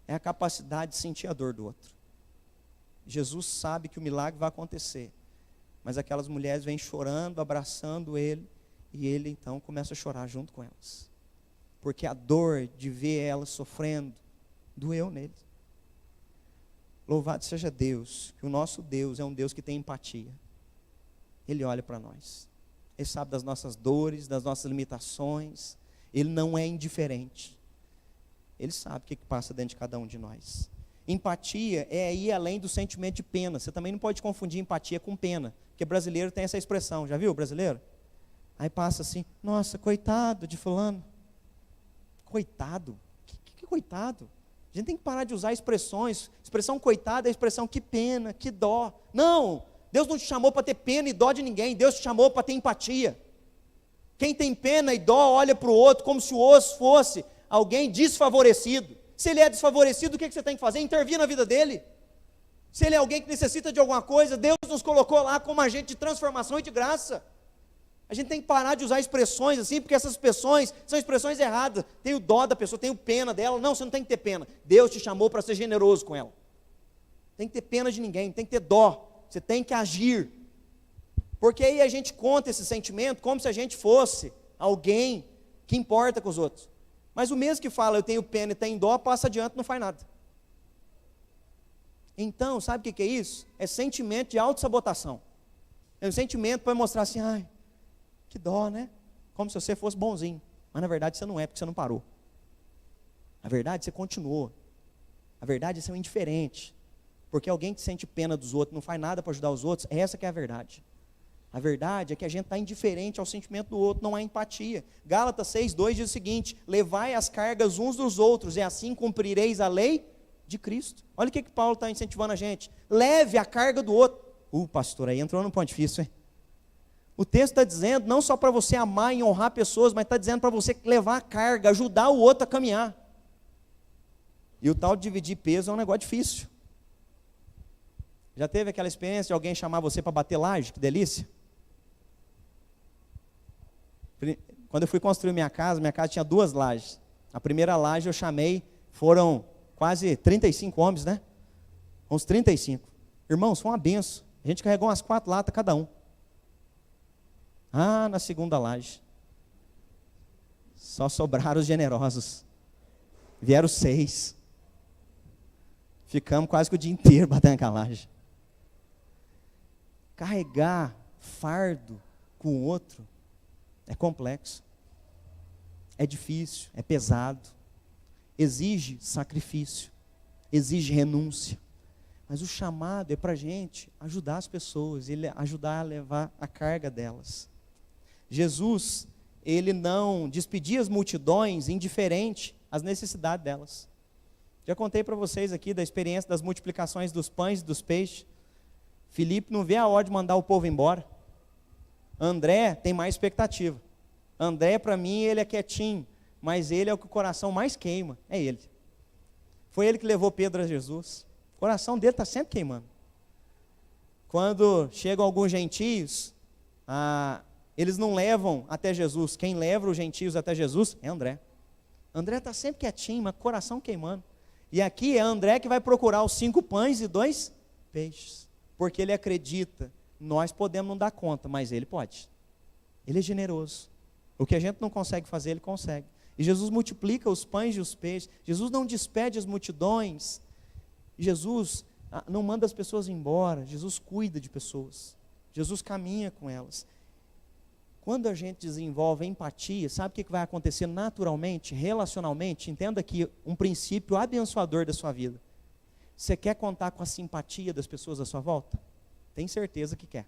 é a capacidade de sentir a dor do outro. Jesus sabe que o milagre vai acontecer. Mas aquelas mulheres vêm chorando, abraçando ele. E ele então começa a chorar junto com elas. Porque a dor de ver elas sofrendo, doeu nele. Louvado seja Deus, que o nosso Deus é um Deus que tem empatia. Ele olha para nós. Ele sabe das nossas dores, das nossas limitações. Ele não é indiferente. Ele sabe o que passa dentro de cada um de nós. Empatia é ir além do sentimento de pena. Você também não pode confundir empatia com pena. Porque brasileiro tem essa expressão. Já viu o brasileiro? Aí passa assim, nossa, coitado de fulano. Coitado? Que coitado? A gente tem que parar de usar expressões. Expressão coitado é a expressão que pena, que dó. Não! Deus não te chamou para ter pena e dó de ninguém. Deus te chamou para ter empatia. Quem tem pena e dó olha para o outro como se o outro fosse alguém desfavorecido. Se ele é desfavorecido, o que você tem que fazer? Intervir na vida dele. Se ele é alguém que necessita de alguma coisa, Deus nos colocou lá como agente de transformação e de graça. A gente tem que parar de usar expressões assim, porque essas expressões são expressões erradas. Tenho dó da pessoa, tenho pena dela. Não, você não tem que ter pena. Deus te chamou para ser generoso com ela. Tem que ter pena de ninguém, tem que ter dó. Você tem que agir. Porque aí a gente conta esse sentimento como se a gente fosse alguém que importa com os outros. Mas o mesmo que fala, eu tenho pena e tenho dó, passa adiante e não faz nada. Então, sabe o que é isso? É sentimento de autossabotação. É um sentimento para mostrar assim, ai, que dó, né? Como se você fosse bonzinho. Mas na verdade você não é, porque você não parou. Na verdade você continuou. Na verdade você é um indiferente. Porque alguém que sente pena dos outros, não faz nada para ajudar os outros, essa que é a verdade. A verdade é que a gente está indiferente ao sentimento do outro, não há empatia. Gálatas 6:2 diz o seguinte, levai as cargas uns dos outros, e assim cumprireis a lei de Cristo. Olha o que Paulo está incentivando a gente. Leve a carga do outro. Pastor, aí entrou num ponto difícil, hein? O texto está dizendo, não só para você amar e honrar pessoas, mas está dizendo para você levar a carga, ajudar o outro a caminhar. E o tal de dividir peso é um negócio difícil. Já teve aquela experiência de alguém chamar você para bater laje? Que delícia. Quando eu fui construir minha casa tinha 2 lajes. A primeira laje eu chamei, foram quase 35 homens, né? Uns 35. Irmãos, foi uma benção. A gente carregou umas 4 latas cada um. Na segunda laje, só sobraram os generosos. Vieram 6. Ficamos quase que o dia inteiro batendo aquela laje. Carregar fardo com o outro é complexo, é difícil, é pesado, exige sacrifício, exige renúncia. Mas o chamado é para a gente ajudar as pessoas, ele ajudar a levar a carga delas. Jesus, ele não despedia as multidões indiferente às necessidades delas. Já contei para vocês aqui da experiência das multiplicações dos pães e dos peixes. Filipe não vê a hora de mandar o povo embora. André tem mais expectativa. André, para mim, ele é quietinho, mas ele é o que o coração mais queima, é ele. Foi ele que levou Pedro a Jesus. O coração dele está sempre queimando. Quando chegam alguns gentios, eles não levam até Jesus. Quem leva os gentios até Jesus é André. André está sempre quietinho, mas coração queimando. E aqui é André que vai procurar os 5 pães e 2 peixes. Porque ele acredita, nós podemos não dar conta, mas ele pode. Ele é generoso. O que a gente não consegue fazer, ele consegue. E Jesus multiplica os pães e os peixes. Jesus não despede as multidões. Jesus não manda as pessoas embora. Jesus cuida de pessoas. Jesus caminha com elas. Quando a gente desenvolve empatia, sabe o que vai acontecer naturalmente, relacionalmente? Entenda aqui um princípio abençoador da sua vida. Você quer contar com a simpatia das pessoas à sua volta? Tem certeza que quer.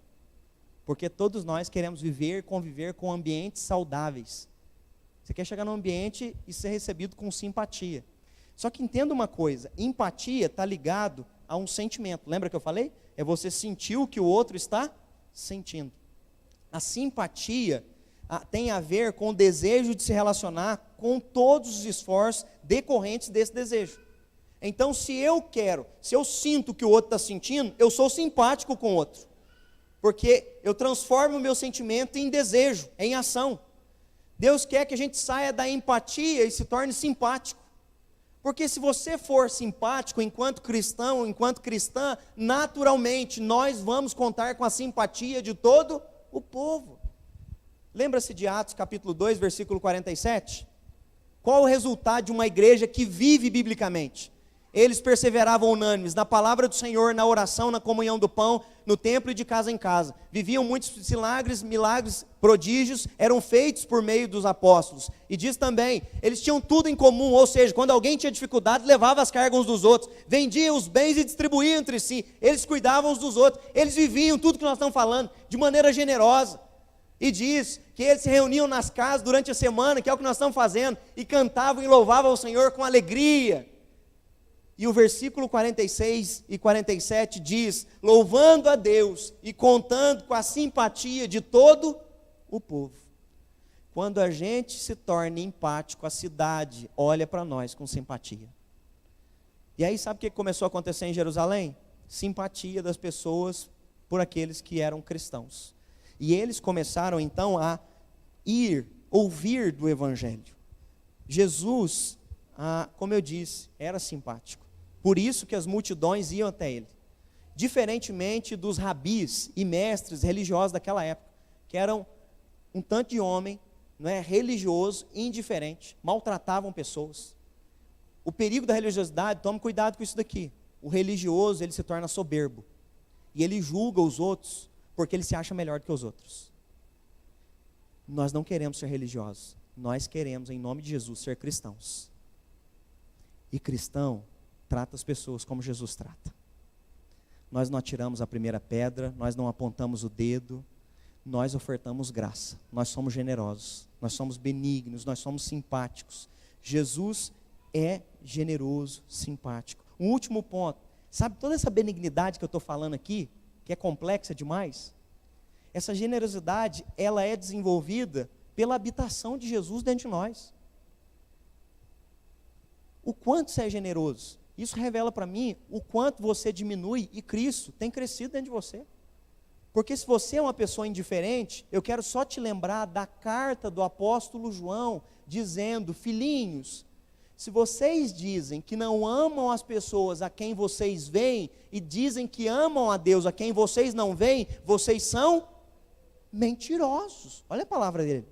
Porque todos nós queremos viver, conviver com ambientes saudáveis. Você quer chegar num ambiente e ser recebido com simpatia. Só que entenda uma coisa, empatia está ligado a um sentimento. Lembra que eu falei? é você sentir o que o outro está sentindo. A simpatia tem a ver com o desejo de se relacionar com todos os esforços decorrentes desse desejo. Então, se eu sinto o que o outro está sentindo, eu sou simpático com o outro. Porque eu transformo o meu sentimento em desejo, em ação. Deus quer que a gente saia da empatia e se torne simpático. Porque se você for simpático enquanto cristão, enquanto cristã, naturalmente nós vamos contar com a simpatia de todo o povo. Lembra-se de Atos capítulo 2, versículo 47? Qual o resultado de uma igreja que vive biblicamente? Eles perseveravam unânimes na palavra do Senhor, na oração, na comunhão do pão, no templo e de casa em casa. Viviam muitos milagres, prodígios, eram feitos por meio dos apóstolos. E diz também, eles tinham tudo em comum, ou seja, quando alguém tinha dificuldade, levava as cargas uns dos outros, vendiam os bens e distribuíam entre si, eles cuidavam uns dos outros, eles viviam tudo que nós estamos falando, de maneira generosa. E diz que eles se reuniam nas casas durante a semana, que é o que nós estamos fazendo, e cantavam e louvavam o Senhor com alegria. E o versículo 46 e 47 diz, louvando a Deus e contando com a simpatia de todo o povo. Quando a gente se torna empático, a cidade olha para nós com simpatia. E aí sabe o que começou a acontecer em Jerusalém? Simpatia das pessoas por aqueles que eram cristãos. E eles começaram então a ouvir do Evangelho. Jesus, como eu disse, era simpático. Por isso que as multidões iam até ele. Diferentemente dos rabis e mestres religiosos daquela época, que eram um tanto de homem, religioso, indiferente, maltratavam pessoas. O perigo da religiosidade, tome cuidado com isso daqui. O religioso, ele se torna soberbo. E ele julga os outros, porque ele se acha melhor do que os outros. Nós não queremos ser religiosos. Nós queremos, em nome de Jesus, ser cristãos. E cristão trata as pessoas como Jesus trata. Nós não atiramos a primeira pedra, nós não apontamos o dedo, nós ofertamos graça, nós somos generosos, nós somos benignos, nós somos simpáticos. Jesus é generoso, simpático. Um último ponto, sabe toda essa benignidade que eu estou falando aqui, que é complexa demais? Essa generosidade, ela é desenvolvida pela habitação de Jesus dentro de nós. O quanto você é generoso? Isso revela para mim o quanto você diminui e Cristo tem crescido dentro de você. Porque se você é uma pessoa indiferente, eu quero só te lembrar da carta do apóstolo João, dizendo, filhinhos, se vocês dizem que não amam as pessoas a quem vocês veem, e dizem que amam a Deus a quem vocês não veem, vocês são mentirosos. Olha a palavra dele.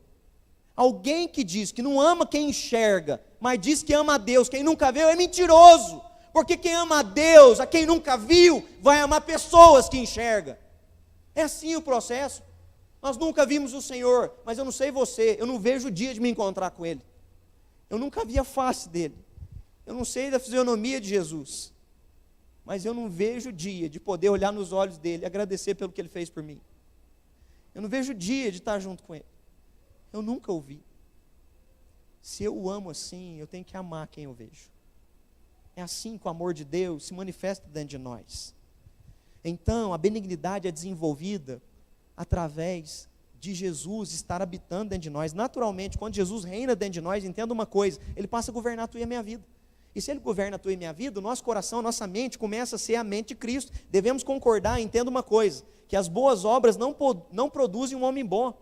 Alguém que diz que não ama quem enxerga, mas diz que ama a Deus, quem nunca viu, é mentiroso. Porque quem ama a Deus, a quem nunca viu, vai amar pessoas que enxerga. É assim o processo. Nós nunca vimos o Senhor, mas eu não sei você, eu não vejo o dia de me encontrar com Ele. Eu nunca vi a face dele. Eu não sei da fisionomia de Jesus. Mas eu não vejo o dia de poder olhar nos olhos dele e agradecer pelo que ele fez por mim. Eu não vejo o dia de estar junto com ele. Eu nunca o vi. Se eu o amo assim, eu tenho que amar quem eu vejo. É assim que o amor de Deus se manifesta dentro de nós. Então, a benignidade é desenvolvida através de Jesus estar habitando dentro de nós. Naturalmente, quando Jesus reina dentro de nós, entenda uma coisa, Ele passa a governar a tua e a minha vida. E se Ele governa a tua e a minha vida, o nosso coração, a nossa mente começa a ser a mente de Cristo. Devemos concordar, entenda uma coisa, que as boas obras não produzem um homem bom.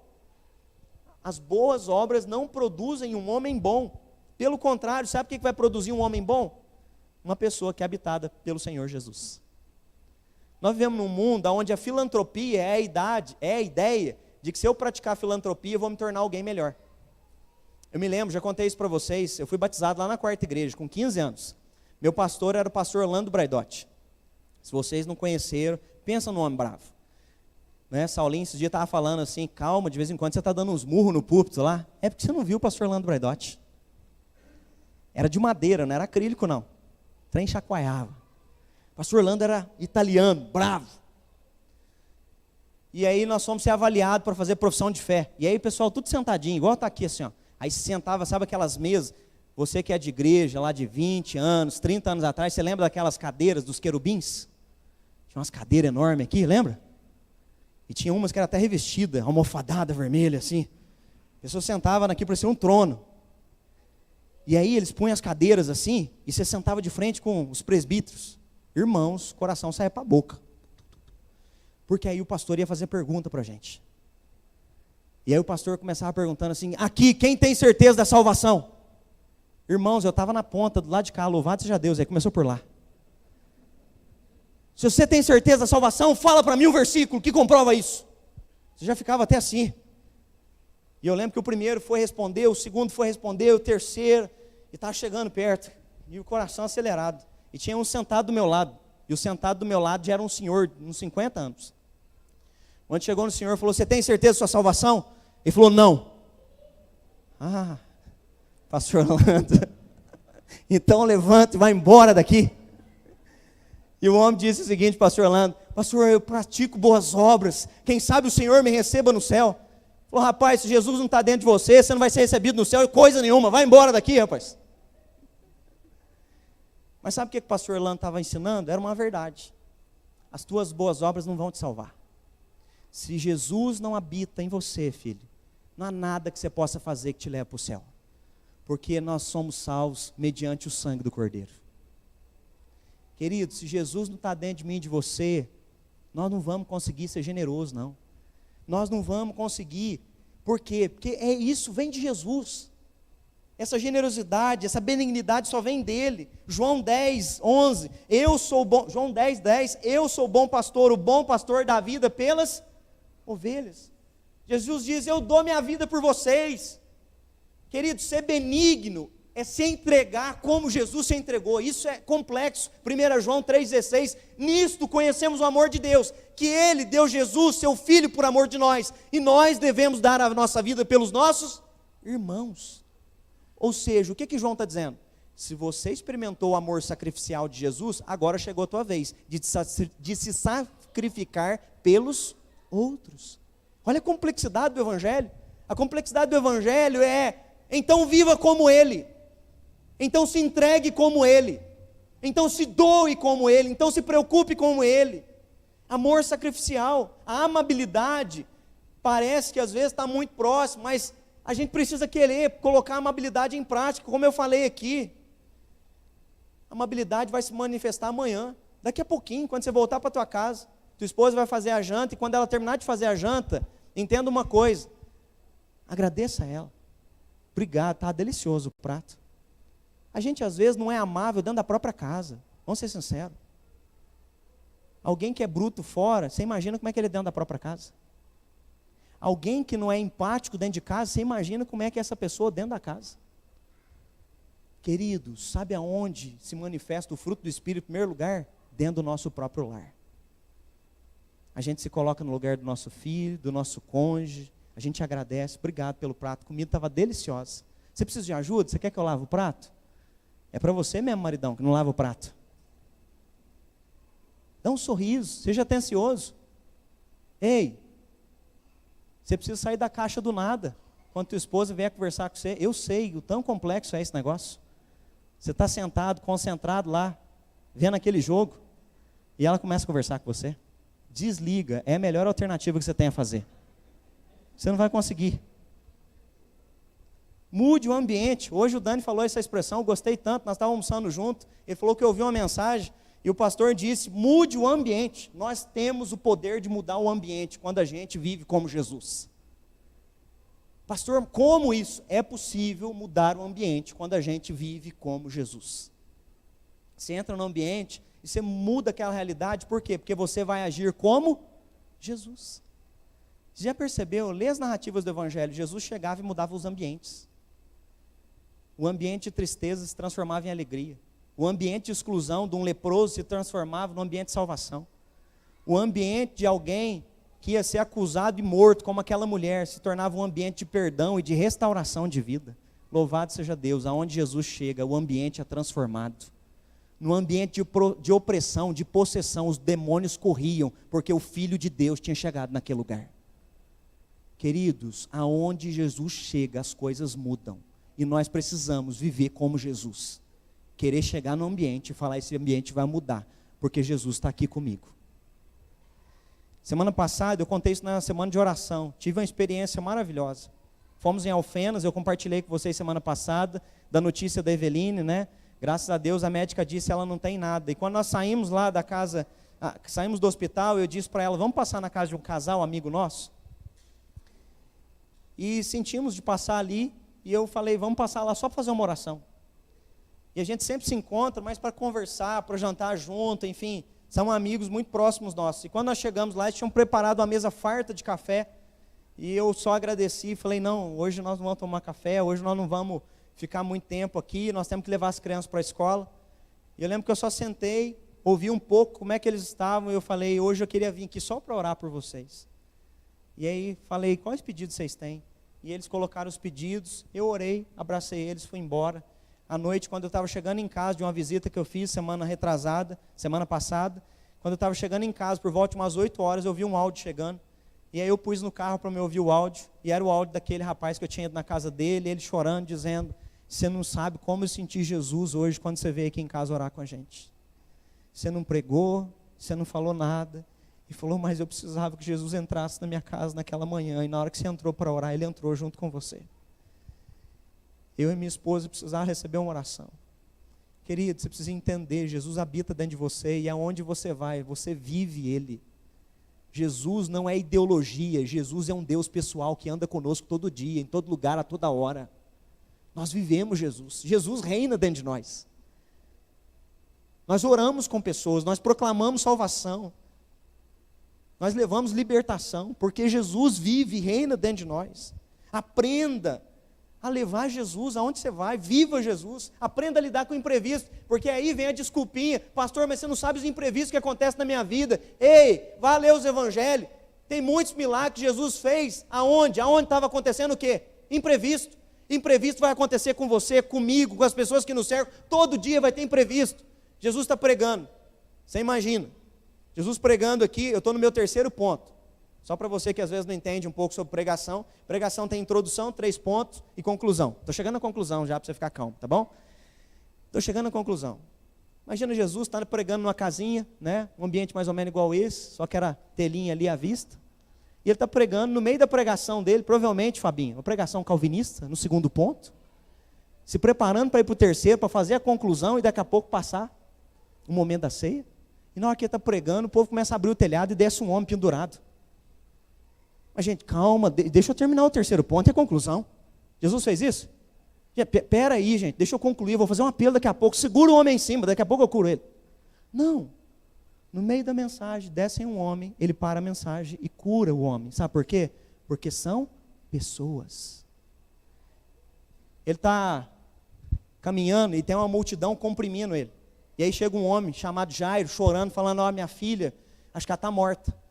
As boas obras não produzem um homem bom. Pelo contrário, sabe o que vai produzir um homem bom? Uma pessoa que é habitada pelo Senhor Jesus. Nós vivemos num mundo onde a filantropia é a ideia de que se eu praticar filantropia, eu vou me tornar alguém melhor. Eu me lembro, já contei isso para vocês, eu fui batizado lá na Quarta Igreja, com 15 anos. Meu pastor era o pastor Orlando Braidotti. Se vocês não conheceram, pensa no homem bravo. Saulinho, esse dia estava falando assim, calma, de vez em quando você está dando uns murros no púlpito lá. É porque você não viu o pastor Orlando Braidotti. Era de madeira, não era acrílico não. O trem chacoalhava. O pastor Orlando era italiano, bravo. E aí nós fomos ser avaliados para fazer profissão de fé. E aí o pessoal tudo sentadinho, igual está aqui assim, ó. Aí se sentava, sabe aquelas mesas, você que é de igreja lá de 20 anos, 30 anos atrás, você lembra daquelas cadeiras dos querubins? Tinha umas cadeiras enormes aqui, lembra? E tinha umas que era até revestida, almofadada, vermelha, assim. A pessoa sentava aqui, parecia um trono. E aí eles punham as cadeiras assim, e você sentava de frente com os presbíteros. Irmãos, o coração saia para a boca. Porque aí o pastor ia fazer pergunta para a gente. E aí o pastor começava perguntando assim: aqui, quem tem certeza da salvação? Irmãos, eu estava na ponta, do lado de cá, louvado seja Deus. Aí começou por lá. Se você tem certeza da salvação, fala para mim um versículo que comprova isso. Você já ficava até assim. E eu lembro que o primeiro foi responder, o segundo foi responder, o terceiro, e estava chegando perto, e o coração acelerado. E tinha um sentado do meu lado, e o sentado do meu lado já era um senhor, uns 50 anos. Quando chegou no senhor, falou: você tem certeza da sua salvação? Ele falou: não. Ah, pastor Orlando, então levanta e vai embora daqui. E o homem disse o seguinte: pastor Orlando, pastor, eu pratico boas obras, quem sabe o Senhor me receba no céu. Falou: rapaz, se Jesus não está dentro de você, você não vai ser recebido no céu, coisa nenhuma, vai embora daqui, rapaz. Mas sabe o que o pastor Orlando estava ensinando? Era uma verdade. As tuas boas obras não vão te salvar. Se Jesus não habita em você, filho, não há nada que você possa fazer que te leve para o céu. Porque nós somos salvos mediante o sangue do Cordeiro. Querido, se Jesus não está dentro de mim e de você, nós não vamos conseguir ser generosos, não. Nós não vamos conseguir. Por quê? Porque isso vem de Jesus. Essa generosidade, essa benignidade só vem dele. João 10, 11, João 10, 10, eu sou o bom pastor, o bom pastor dá vida pelas ovelhas. Jesus diz: eu dou minha vida por vocês. Querido, ser benigno é se entregar como Jesus se entregou. Isso é complexo. 1 João 3,16, nisto conhecemos o amor de Deus, que Ele deu Jesus, seu Filho, por amor de nós, e nós devemos dar a nossa vida pelos nossos irmãos. Ou seja, o que João está dizendo? Se você experimentou o amor sacrificial de Jesus, agora chegou a tua vez de se sacrificar pelos outros. Olha a complexidade do Evangelho. A complexidade do Evangelho é: então viva como Ele, então se entregue como Ele, então se doe como Ele, então se preocupe como Ele. Amor sacrificial, a amabilidade, parece que às vezes está muito próximo, mas a gente precisa querer colocar a amabilidade em prática, como eu falei aqui. A amabilidade vai se manifestar amanhã, daqui a pouquinho, quando você voltar para a tua casa, tua esposa vai fazer a janta, e quando ela terminar de fazer a janta, entenda uma coisa, agradeça a ela. Obrigado, está delicioso o prato. A gente às vezes não é amável dentro da própria casa, vamos ser sinceros. Alguém que é bruto fora, você imagina como é que ele é dentro da própria casa. Alguém que não é empático dentro de casa, você imagina como é que é essa pessoa dentro da casa. Queridos, sabe aonde se manifesta o fruto do Espírito em primeiro lugar? Dentro do nosso próprio lar. A gente se coloca no lugar do nosso filho, do nosso cônjuge, a gente agradece: obrigado pelo prato, a comida estava deliciosa. Você precisa de ajuda? Você quer que eu lave o prato? É para você mesmo, maridão, que não lava o prato. Dá um sorriso, seja atencioso. Ei, você precisa sair da caixa do nada. Quando tua esposa vier conversar com você, eu sei o tão complexo é esse negócio. Você está sentado, concentrado lá, vendo aquele jogo, e ela começa a conversar com você. Desliga, é a melhor alternativa que você tem a fazer. Você não vai conseguir. Mude o ambiente. Hoje o Dani falou essa expressão, eu gostei tanto, nós estávamos almoçando junto, ele falou que ouviu uma mensagem, e o pastor disse: mude o ambiente. Nós temos o poder de mudar o ambiente quando a gente vive como Jesus. Pastor, como isso? É possível mudar o ambiente quando a gente vive como Jesus. Você entra no ambiente e você muda aquela realidade, por quê? Porque você vai agir como Jesus. Você já percebeu? Lê as narrativas do Evangelho, Jesus chegava e mudava os ambientes. O ambiente de tristeza se transformava em alegria. O ambiente de exclusão de um leproso se transformava no ambiente de salvação. O ambiente de alguém que ia ser acusado e morto, como aquela mulher, se tornava um ambiente de perdão e de restauração de vida. Louvado seja Deus, aonde Jesus chega, o ambiente é transformado. No ambiente de opressão, de possessão, os demônios corriam, porque o Filho de Deus tinha chegado naquele lugar. Queridos, aonde Jesus chega, as coisas mudam. E nós precisamos viver como Jesus. Querer chegar no ambiente e falar: esse ambiente vai mudar, porque Jesus está aqui comigo. Semana passada, eu contei isso na semana de oração, tive uma experiência maravilhosa. Fomos em Alfenas, eu compartilhei com vocês semana passada, da notícia da Eveline, né? Graças a Deus a médica disse que ela não tem nada. E quando nós saímos lá da casa, saímos do hospital, eu disse para ela, vamos passar na casa de um casal, amigo nosso? E sentimos de passar ali, e eu falei, vamos passar lá só para fazer uma oração. E a gente sempre se encontra, mas para conversar, para jantar junto, enfim, são amigos muito próximos nossos. E quando nós chegamos lá, eles tinham preparado uma mesa farta de café, e eu só agradeci e falei, não, hoje nós não vamos tomar café, hoje nós não vamos ficar muito tempo aqui, nós temos que levar as crianças para a escola. E eu lembro que eu só sentei, ouvi um pouco como é que eles estavam, e eu falei, hoje eu queria vir aqui só para orar por vocês. E aí falei, quais pedidos vocês têm? E eles colocaram os pedidos, eu orei, abracei eles, fui embora. À noite, quando eu estava chegando em casa de uma visita que eu fiz semana passada, quando eu estava chegando em casa, por volta de umas 8 horas, eu vi um áudio chegando. E aí eu pus no carro para me ouvir o áudio, e era o áudio daquele rapaz que eu tinha ido na casa dele, ele chorando, dizendo, você não sabe como eu senti Jesus hoje quando você veio aqui em casa orar com a gente. Você não pregou, você não falou nada, e falou, mas eu precisava que Jesus entrasse na minha casa naquela manhã, e na hora que você entrou para orar, ele entrou junto com você. Eu e minha esposa precisávamos receber uma oração. Querido, você precisa entender, Jesus habita dentro de você, e aonde você vai, você vive Ele. Jesus não é ideologia, Jesus é um Deus pessoal que anda conosco todo dia, em todo lugar, a toda hora. Nós vivemos Jesus, Jesus reina dentro de nós. Nós oramos com pessoas, nós proclamamos salvação, nós levamos libertação, porque Jesus vive e reina dentro de nós. Aprenda a levar Jesus aonde você vai, viva Jesus, aprenda a lidar com o imprevisto, porque aí vem a desculpinha, pastor, mas você não sabe os imprevistos que acontecem na minha vida. Ei, vá ler os evangelhos, tem muitos milagres que Jesus fez, aonde? Aonde estava acontecendo o quê? Imprevisto. Imprevisto vai acontecer com você, comigo, com as pessoas que nos cercam, todo dia vai ter imprevisto. Jesus está pregando, você imagina, Jesus pregando aqui, eu estou no meu terceiro ponto, só para você que às vezes não entende um pouco sobre pregação, pregação tem introdução, 3 pontos e conclusão. Estou chegando à conclusão já para você ficar calmo, tá bom? Estou chegando à conclusão. Imagina Jesus está pregando numa casinha, né? Um ambiente mais ou menos igual esse, só que era telinha ali à vista. E ele está pregando, no meio da pregação dele, provavelmente, Fabinho, uma pregação calvinista, no segundo ponto, se preparando para ir para o terceiro, para fazer a conclusão e daqui a pouco passar o momento da ceia. E na hora que ele está pregando, o povo começa a abrir o telhado e desce um homem pendurado. Mas, gente, calma, deixa eu terminar o terceiro ponto e a conclusão. Jesus fez isso? Pera aí, gente, deixa eu concluir, eu vou fazer um apelo daqui a pouco, segura o homem em cima, daqui a pouco eu curo ele. Não, no meio da mensagem, desce um homem, ele para a mensagem e cura o homem. Sabe por quê? Porque são pessoas. Ele está caminhando e tem uma multidão comprimindo ele. E aí chega um homem chamado Jairo, chorando, falando, ó, minha filha, acho que ela está morta.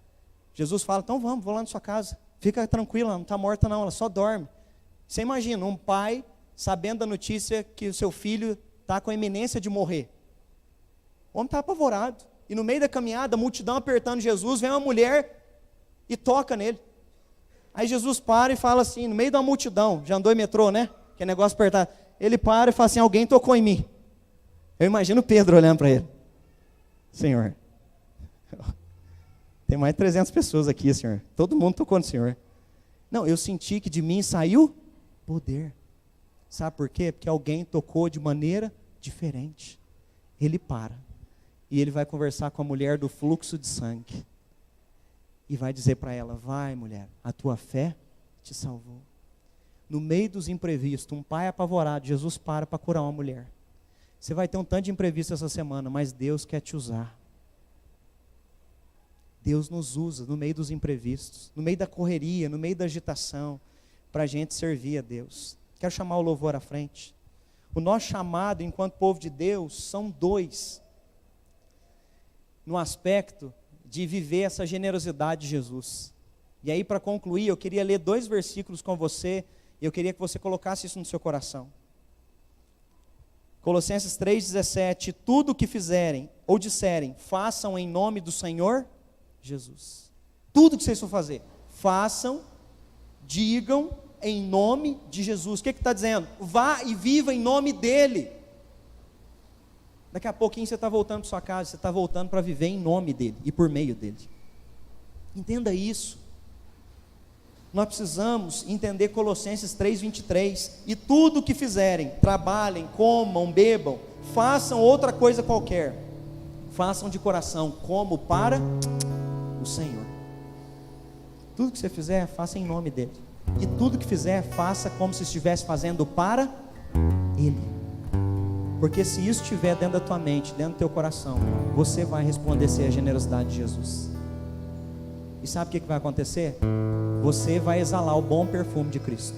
Jesus fala, então vamos, vou lá na sua casa, fica tranquila, ela não está morta não, ela só dorme. Você imagina, um pai sabendo da notícia que o seu filho está com a iminência de morrer. O homem está apavorado, e no meio da caminhada, a multidão apertando Jesus, vem uma mulher e toca nele. Aí Jesus para e fala assim, no meio da multidão, já andou em metrô, né? Que é negócio apertado. Ele para e fala assim, alguém tocou em mim. Eu imagino Pedro olhando para ele. Senhor, tem mais de 300 pessoas aqui, Senhor. Todo mundo tocou no Senhor. Não, eu senti que de mim saiu poder. Sabe por quê? Porque alguém tocou de maneira diferente. Ele para. E ele vai conversar com a mulher do fluxo de sangue. E vai dizer para ela, vai mulher, a tua fé te salvou. No meio dos imprevistos, um pai apavorado, Jesus para curar uma mulher. Você vai ter um tanto de imprevisto essa semana, mas Deus quer te usar. Deus nos usa no meio dos imprevistos, no meio da correria, no meio da agitação, para a gente servir a Deus. Quero chamar o louvor à frente. O nosso chamado enquanto povo de Deus são 2. No aspecto de viver essa generosidade de Jesus. E aí, para concluir, eu queria ler 2 versículos com você, e eu queria que você colocasse isso no seu coração. Colossenses 3,17, tudo o que fizerem ou disserem, façam em nome do Senhor Jesus. Tudo que vocês for fazer, façam, digam em nome de Jesus. O que está dizendo? Vá e viva em nome dEle. Daqui a pouquinho você está voltando para sua casa, você está voltando para viver em nome dEle e por meio dEle. Entenda isso. Nós precisamos entender Colossenses 3:23, e tudo o que fizerem, trabalhem, comam, bebam, façam outra coisa qualquer, façam de coração, como para o Senhor. Tudo que você fizer, faça em nome dele, e tudo que fizer, faça como se estivesse fazendo para ele, porque se isso estiver dentro da tua mente, dentro do teu coração, você vai resplandecer a generosidade de Jesus. E sabe o que vai acontecer? Você vai exalar o bom perfume de Cristo.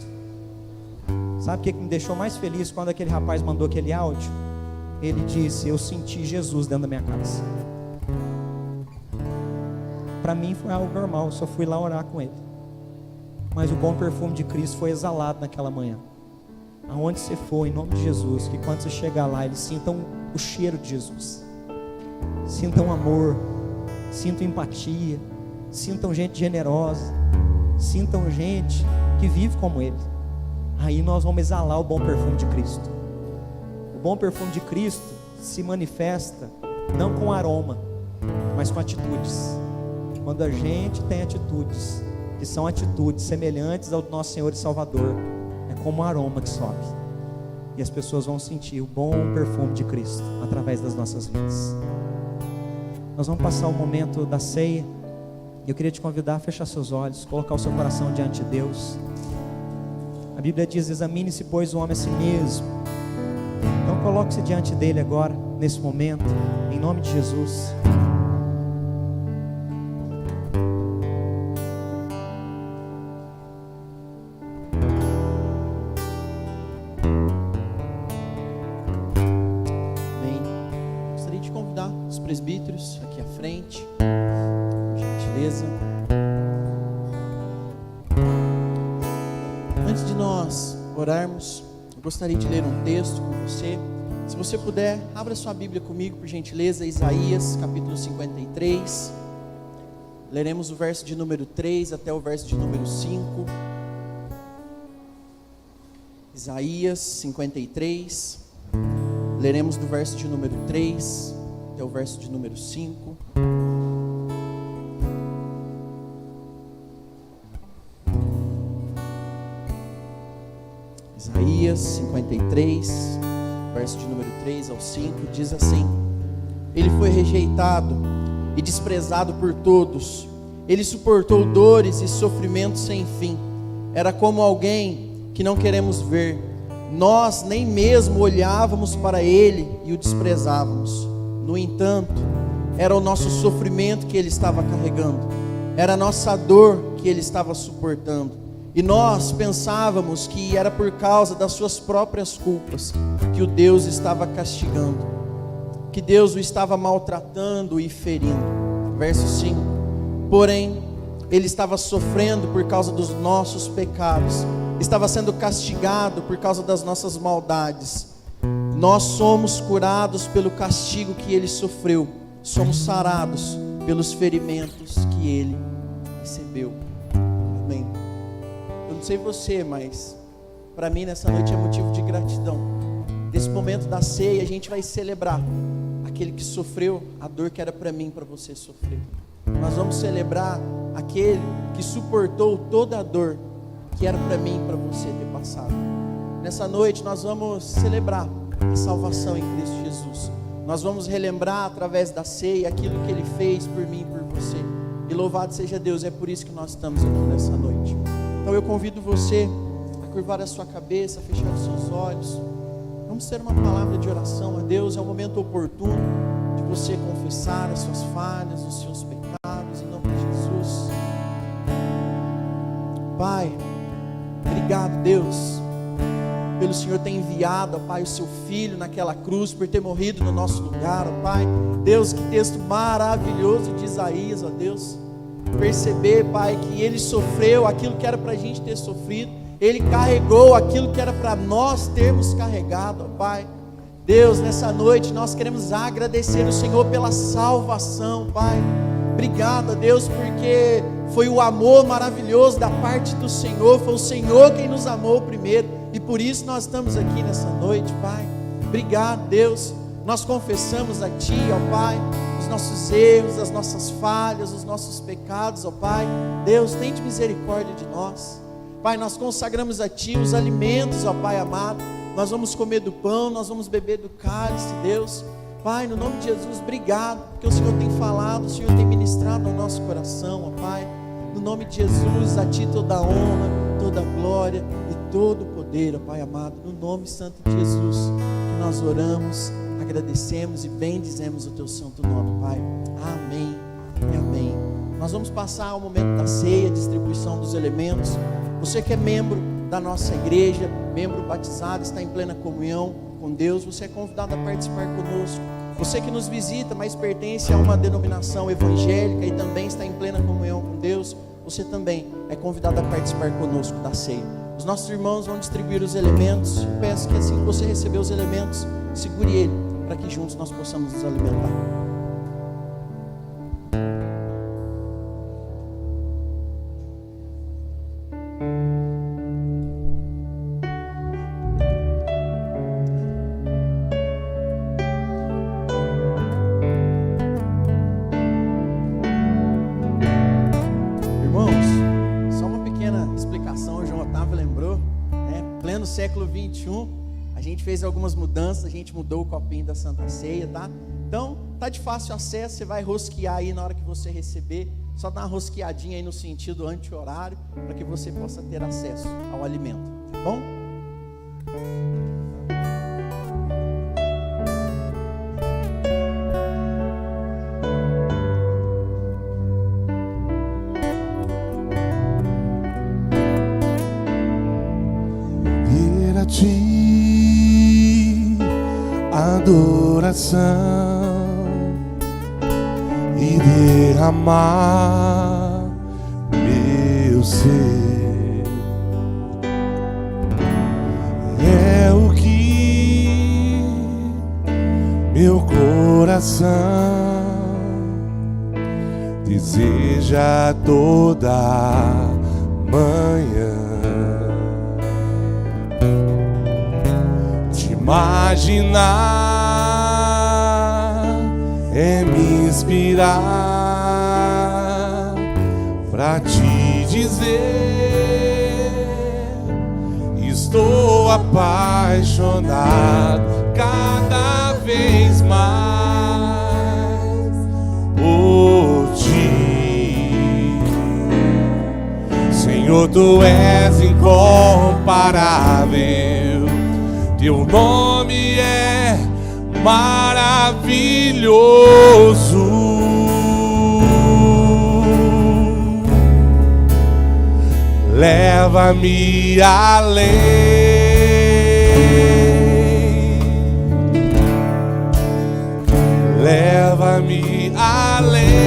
Sabe o que me deixou mais feliz quando aquele rapaz mandou aquele áudio? Ele disse: eu senti Jesus dentro da minha casa. Para mim foi algo normal, eu só fui lá orar com ele. Mas o bom perfume de Cristo foi exalado naquela manhã. Aonde você for, em nome de Jesus, que quando você chegar lá, eles sintam o cheiro de Jesus, sintam amor, sintam empatia, sintam gente generosa, sintam gente que vive como ele. Aí nós vamos exalar o bom perfume de Cristo. O bom perfume de Cristo se manifesta não com aroma, mas com atitudes. Quando a gente tem atitudes que são atitudes semelhantes ao nosso Senhor e Salvador, é como um aroma que sobe, e as pessoas vão sentir o bom perfume de Cristo através das nossas vidas. Nós vamos passar o momento da ceia. Eu queria te convidar a fechar seus olhos, colocar o seu coração diante de Deus. A Bíblia diz: examine-se, pois, o homem a si mesmo. Então coloque-se diante dele agora, nesse momento, em nome de Jesus. Amém. Gostaria de convidar os presbíteros aqui à frente. Antes de nós orarmos, eu gostaria de ler um texto com você. Se você puder, abra sua Bíblia comigo, por gentileza, Isaías capítulo 53. Leremos o verso de número 3 até o verso de número 5. Isaías 53. Leremos do verso de número 3 até o verso de número 5. Isaías 53, verso de número 3 ao 5, diz assim: ele foi rejeitado e desprezado por todos, ele suportou dores e sofrimentos sem fim. Era como alguém que não queremos ver, nós nem mesmo olhávamos para ele e o desprezávamos. No entanto, era o nosso sofrimento que ele estava carregando, era a nossa dor que ele estava suportando. E nós pensávamos que era por causa das suas próprias culpas que o Deus estava castigando, que Deus o estava maltratando e ferindo. Verso 5: porém, ele estava sofrendo por causa dos nossos pecados, estava sendo castigado por causa das nossas maldades. Nós somos curados pelo castigo que ele sofreu, somos sarados pelos ferimentos que ele recebeu. Amém. Eu não sei você, mas para mim nessa noite é motivo de gratidão. Nesse momento da ceia a gente vai celebrar aquele que sofreu a dor que era para mim e para você sofrer. Nós vamos celebrar aquele que suportou toda a dor que era para mim e para você ter passado. Nessa noite nós vamos celebrar a salvação em Cristo Jesus. Nós vamos relembrar através da ceia aquilo que Ele fez por mim e por você. E louvado seja Deus, é por isso que nós estamos aqui nessa noite. Então eu convido você a curvar a sua cabeça, a fechar os seus olhos. Vamos ter uma palavra de oração a Deus. É um momento oportuno de você confessar as suas falhas, os seus pecados, em nome de Jesus. Pai, obrigado, Deus, pelo Senhor ter enviado, ó Pai, o seu Filho naquela cruz, por ter morrido no nosso lugar, ó Pai. Deus, que texto maravilhoso de Isaías, ó Deus. Perceber, Pai, que Ele sofreu aquilo que era para a gente ter sofrido. Ele carregou aquilo que era para nós termos carregado, ó Pai. Deus, nessa noite nós queremos agradecer o Senhor pela salvação, Pai. Obrigado, Deus, porque foi o amor maravilhoso da parte do Senhor. Foi o Senhor quem nos amou primeiro, e por isso nós estamos aqui nessa noite, Pai. Obrigado, Deus. Nós confessamos a Ti, ó Pai, os os nossos erros, as nossas falhas, os nossos pecados, ó Pai. Deus, tende misericórdia de nós. Pai, nós consagramos a Ti os alimentos, ó Pai amado. Nós vamos comer do pão, nós vamos beber do cálice, Deus. Pai, no nome de Jesus, obrigado, porque o Senhor tem falado, o Senhor tem ministrado ao nosso coração, ó Pai. No nome de Jesus, a Ti toda a honra, toda a glória e todo o poder, ó Pai amado. No nome santo de Jesus, que nós oramos, agradecemos e bendizemos o Teu santo nome, Pai. Amém e amém. Nós vamos passar ao momento da ceia, distribuição dos elementos. Você que é membro da nossa igreja, membro batizado, está em plena comunhão com Deus, você é convidado a participar conosco. Você que nos visita, mas pertence a uma denominação evangélica e também está em plena comunhão com Deus, você também é convidado a participar conosco da ceia. Os nossos irmãos vão distribuir os elementos. Eu peço que assim que você receber os elementos, segure ele, para que juntos nós possamos nos alimentar. Século 21, a gente fez algumas mudanças, a gente mudou o copinho da Santa Ceia, tá? Então, tá de fácil acesso, você vai rosquear aí na hora que você receber, só dá uma rosqueadinha aí no sentido anti-horário, para que você possa ter acesso ao alimento, tá bom? Adoração e derramar meu ser é o que meu coração deseja toda manhã. Imaginar é me inspirar pra te dizer: estou apaixonado cada vez mais por ti. Senhor, Tu és incomparável. Teu nome é maravilhoso. Leva-me além. Leva-me além.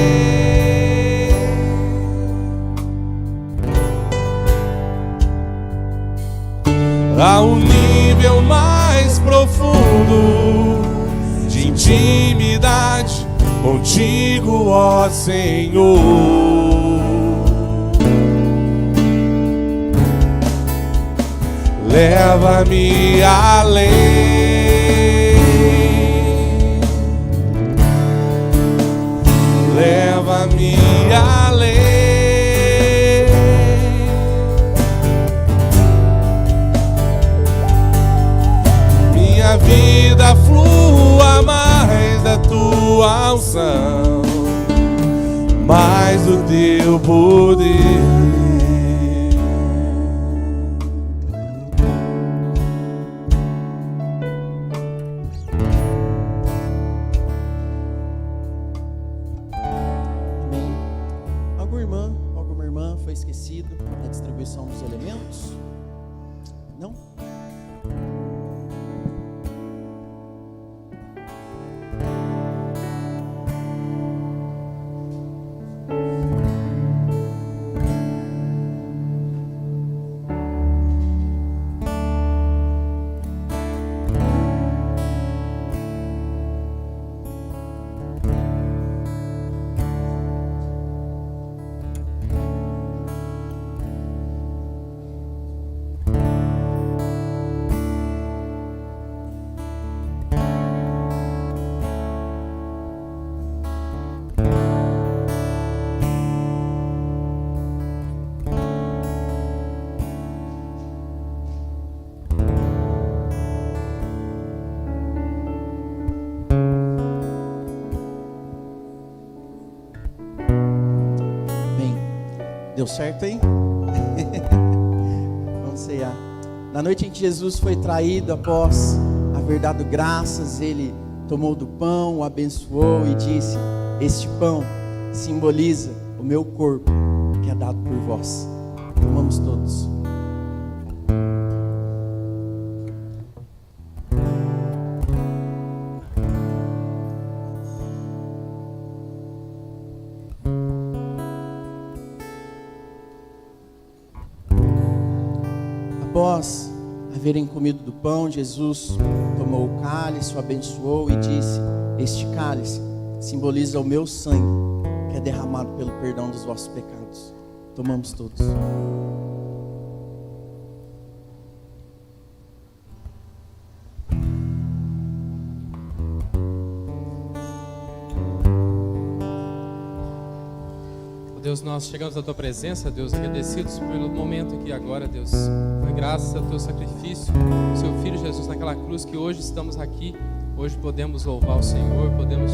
A um nível mais profundo de intimidade contigo, ó Senhor. Leva-me além. Leva-me além. Minha vida flua mais da Tua unção, mais do Teu poder. Deu certo aí? Vamos ceiar. Na noite em que Jesus foi traído, após haver dado graças, ele tomou do pão, o abençoou e disse: este pão simboliza o meu corpo, que é dado por vós. Tomamos todos. Após haverem comido do pão, Jesus tomou o cálice, o abençoou e disse: este cálice simboliza o meu sangue, que é derramado pelo perdão dos vossos pecados. Tomamos todos. Deus, nós chegamos à Tua presença, Deus, agradecidos pelo momento aqui agora, Deus. Foi graças ao Teu sacrifício, o Seu Filho Jesus naquela cruz, que hoje estamos aqui. Hoje podemos louvar o Senhor, podemos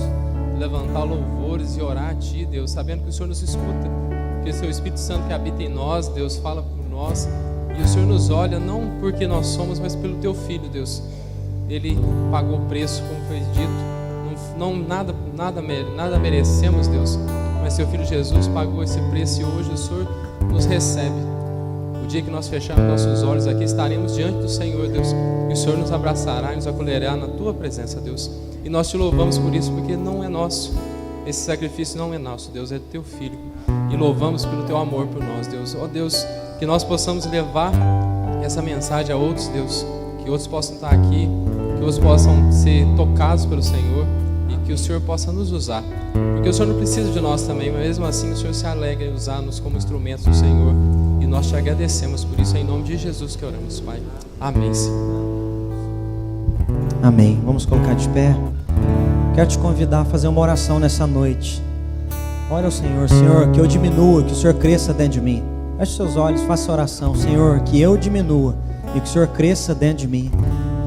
levantar louvores e orar a Ti, Deus, sabendo que o Senhor nos escuta, que o Seu Espírito Santo que habita em nós, Deus, fala por nós, e o Senhor nos olha não porque nós somos, mas pelo Teu Filho, Deus. Ele pagou o preço, como foi dito, nada merecemos, Deus, mas Seu Filho Jesus pagou esse preço e hoje o Senhor nos recebe. O dia que nós fecharmos nossos olhos aqui, estaremos diante do Senhor, Deus, e o Senhor nos abraçará e nos acolherá na Tua presença, Deus. E nós Te louvamos por isso, porque não é nosso, esse sacrifício não é nosso, Deus, é do Teu Filho. E louvamos pelo Teu amor por nós, Deus. Ó Deus, que nós possamos levar essa mensagem a outros, Deus, que outros possam estar aqui, que outros possam ser tocados pelo Senhor e que o Senhor possa nos usar. Porque o Senhor não precisa de nós também, mas mesmo assim o Senhor se alegra em usar-nos como instrumentos do Senhor. E nós Te agradecemos por isso, em nome de Jesus que oramos, Pai. Amém, Senhor. Amém. Vamos colocar de pé. Quero te convidar a fazer uma oração nessa noite. Ore ao Senhor: Senhor, que eu diminua, que o Senhor cresça dentro de mim. Feche seus olhos, faça oração. Senhor, que eu diminua e que o Senhor cresça dentro de mim.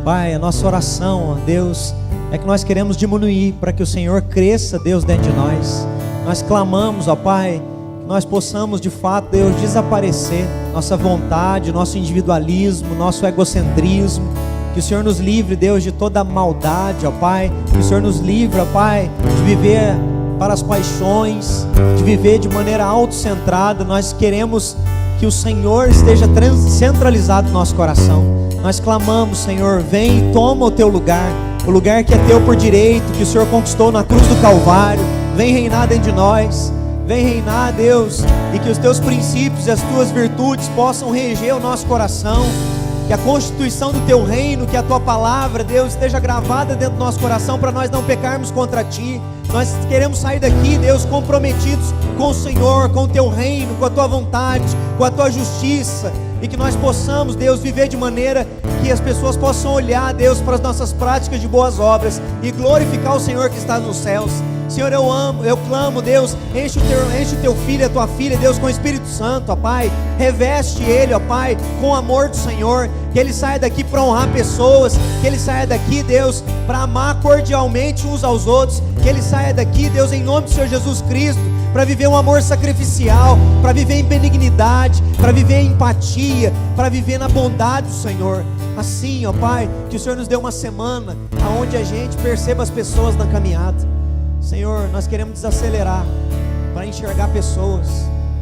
Pai, a nossa oração, ó Deus, é que nós queremos diminuir para que o Senhor cresça, Deus, dentro de nós. Nós clamamos, ó Pai, que nós possamos de fato, Deus, desaparecer nossa vontade, nosso individualismo, nosso egocentrismo. Que o Senhor nos livre, Deus, de toda maldade, ó Pai. Que o Senhor nos livre, ó Pai, de viver para as paixões, de viver de maneira autocentrada. Nós queremos que o Senhor esteja centralizado no nosso coração. Nós clamamos: Senhor, vem e toma o Teu lugar, o lugar que é Teu por direito, que o Senhor conquistou na cruz do Calvário. Vem reinar dentro de nós, vem reinar, Deus, e que os Teus princípios e as Tuas virtudes possam reger o nosso coração. Que a constituição do Teu reino, que a Tua palavra, Deus, esteja gravada dentro do nosso coração para nós não pecarmos contra Ti. Nós queremos sair daqui, Deus, comprometidos com o Senhor, com o Teu reino, com a Tua vontade, com a Tua justiça. E que nós possamos, Deus, viver de maneira que as pessoas possam olhar, Deus, para as nossas práticas de boas obras e glorificar o Senhor que está nos céus. Senhor, eu clamo, Deus, enche o Teu filho e a Tua filha, Deus, com o Espírito Santo, ó Pai. Reveste ele, ó Pai, com o amor do Senhor. Que ele saia daqui para honrar pessoas. Que ele saia daqui, Deus, para amar cordialmente uns aos outros. Que ele saia daqui, Deus, em nome do Senhor Jesus Cristo, para viver um amor sacrificial, para viver em benignidade, para viver em empatia, para viver na bondade do Senhor. Assim, ó Pai, que o Senhor nos dê uma semana onde a gente perceba as pessoas na caminhada. Senhor, nós queremos desacelerar para enxergar pessoas,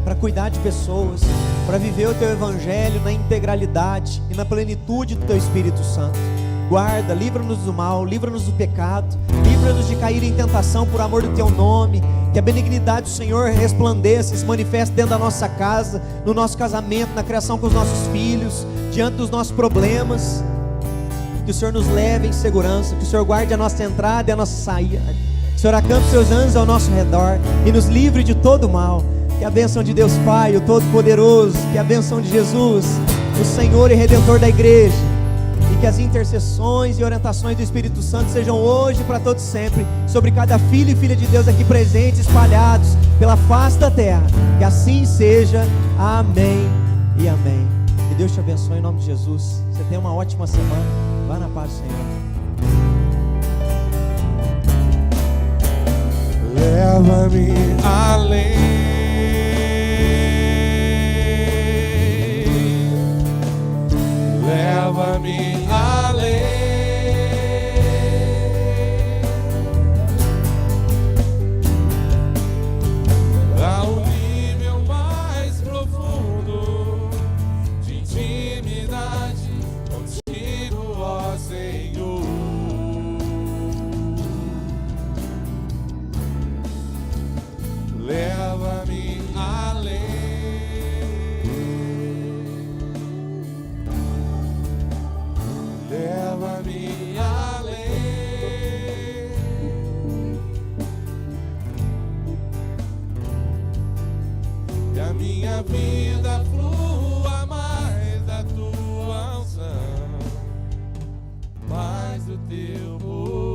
para cuidar de pessoas, para viver o Teu Evangelho na integralidade e na plenitude do Teu Espírito Santo. Guarda, livra-nos do mal, livra-nos do pecado, livra-nos de cair em tentação por amor do Teu nome. Que a benignidade do Senhor resplandeça e se manifeste dentro da nossa casa, no nosso casamento, na criação com os nossos filhos, diante dos nossos problemas. Que o Senhor nos leve em segurança, que o Senhor guarde a nossa entrada e a nossa saída. Que o Senhor acampe Seus anjos ao nosso redor e nos livre de todo mal. Que a bênção de Deus Pai, o Todo-Poderoso, que a bênção de Jesus, o Senhor e Redentor da igreja, e que as intercessões e orientações do Espírito Santo sejam hoje para todos sempre, sobre cada filho e filha de Deus aqui presentes, espalhados pela face da terra. Que assim seja. Amém e amém. Que Deus te abençoe em nome de Jesus. Você tenha uma ótima semana. Vá na paz do Senhor. Leva-me além leva-me além. Ao nível mais profundo de intimidade contigo, ó Senhor. Leva-me além. Leva-me além. Que a minha vida flua mais da tua unção, mais do teu poder.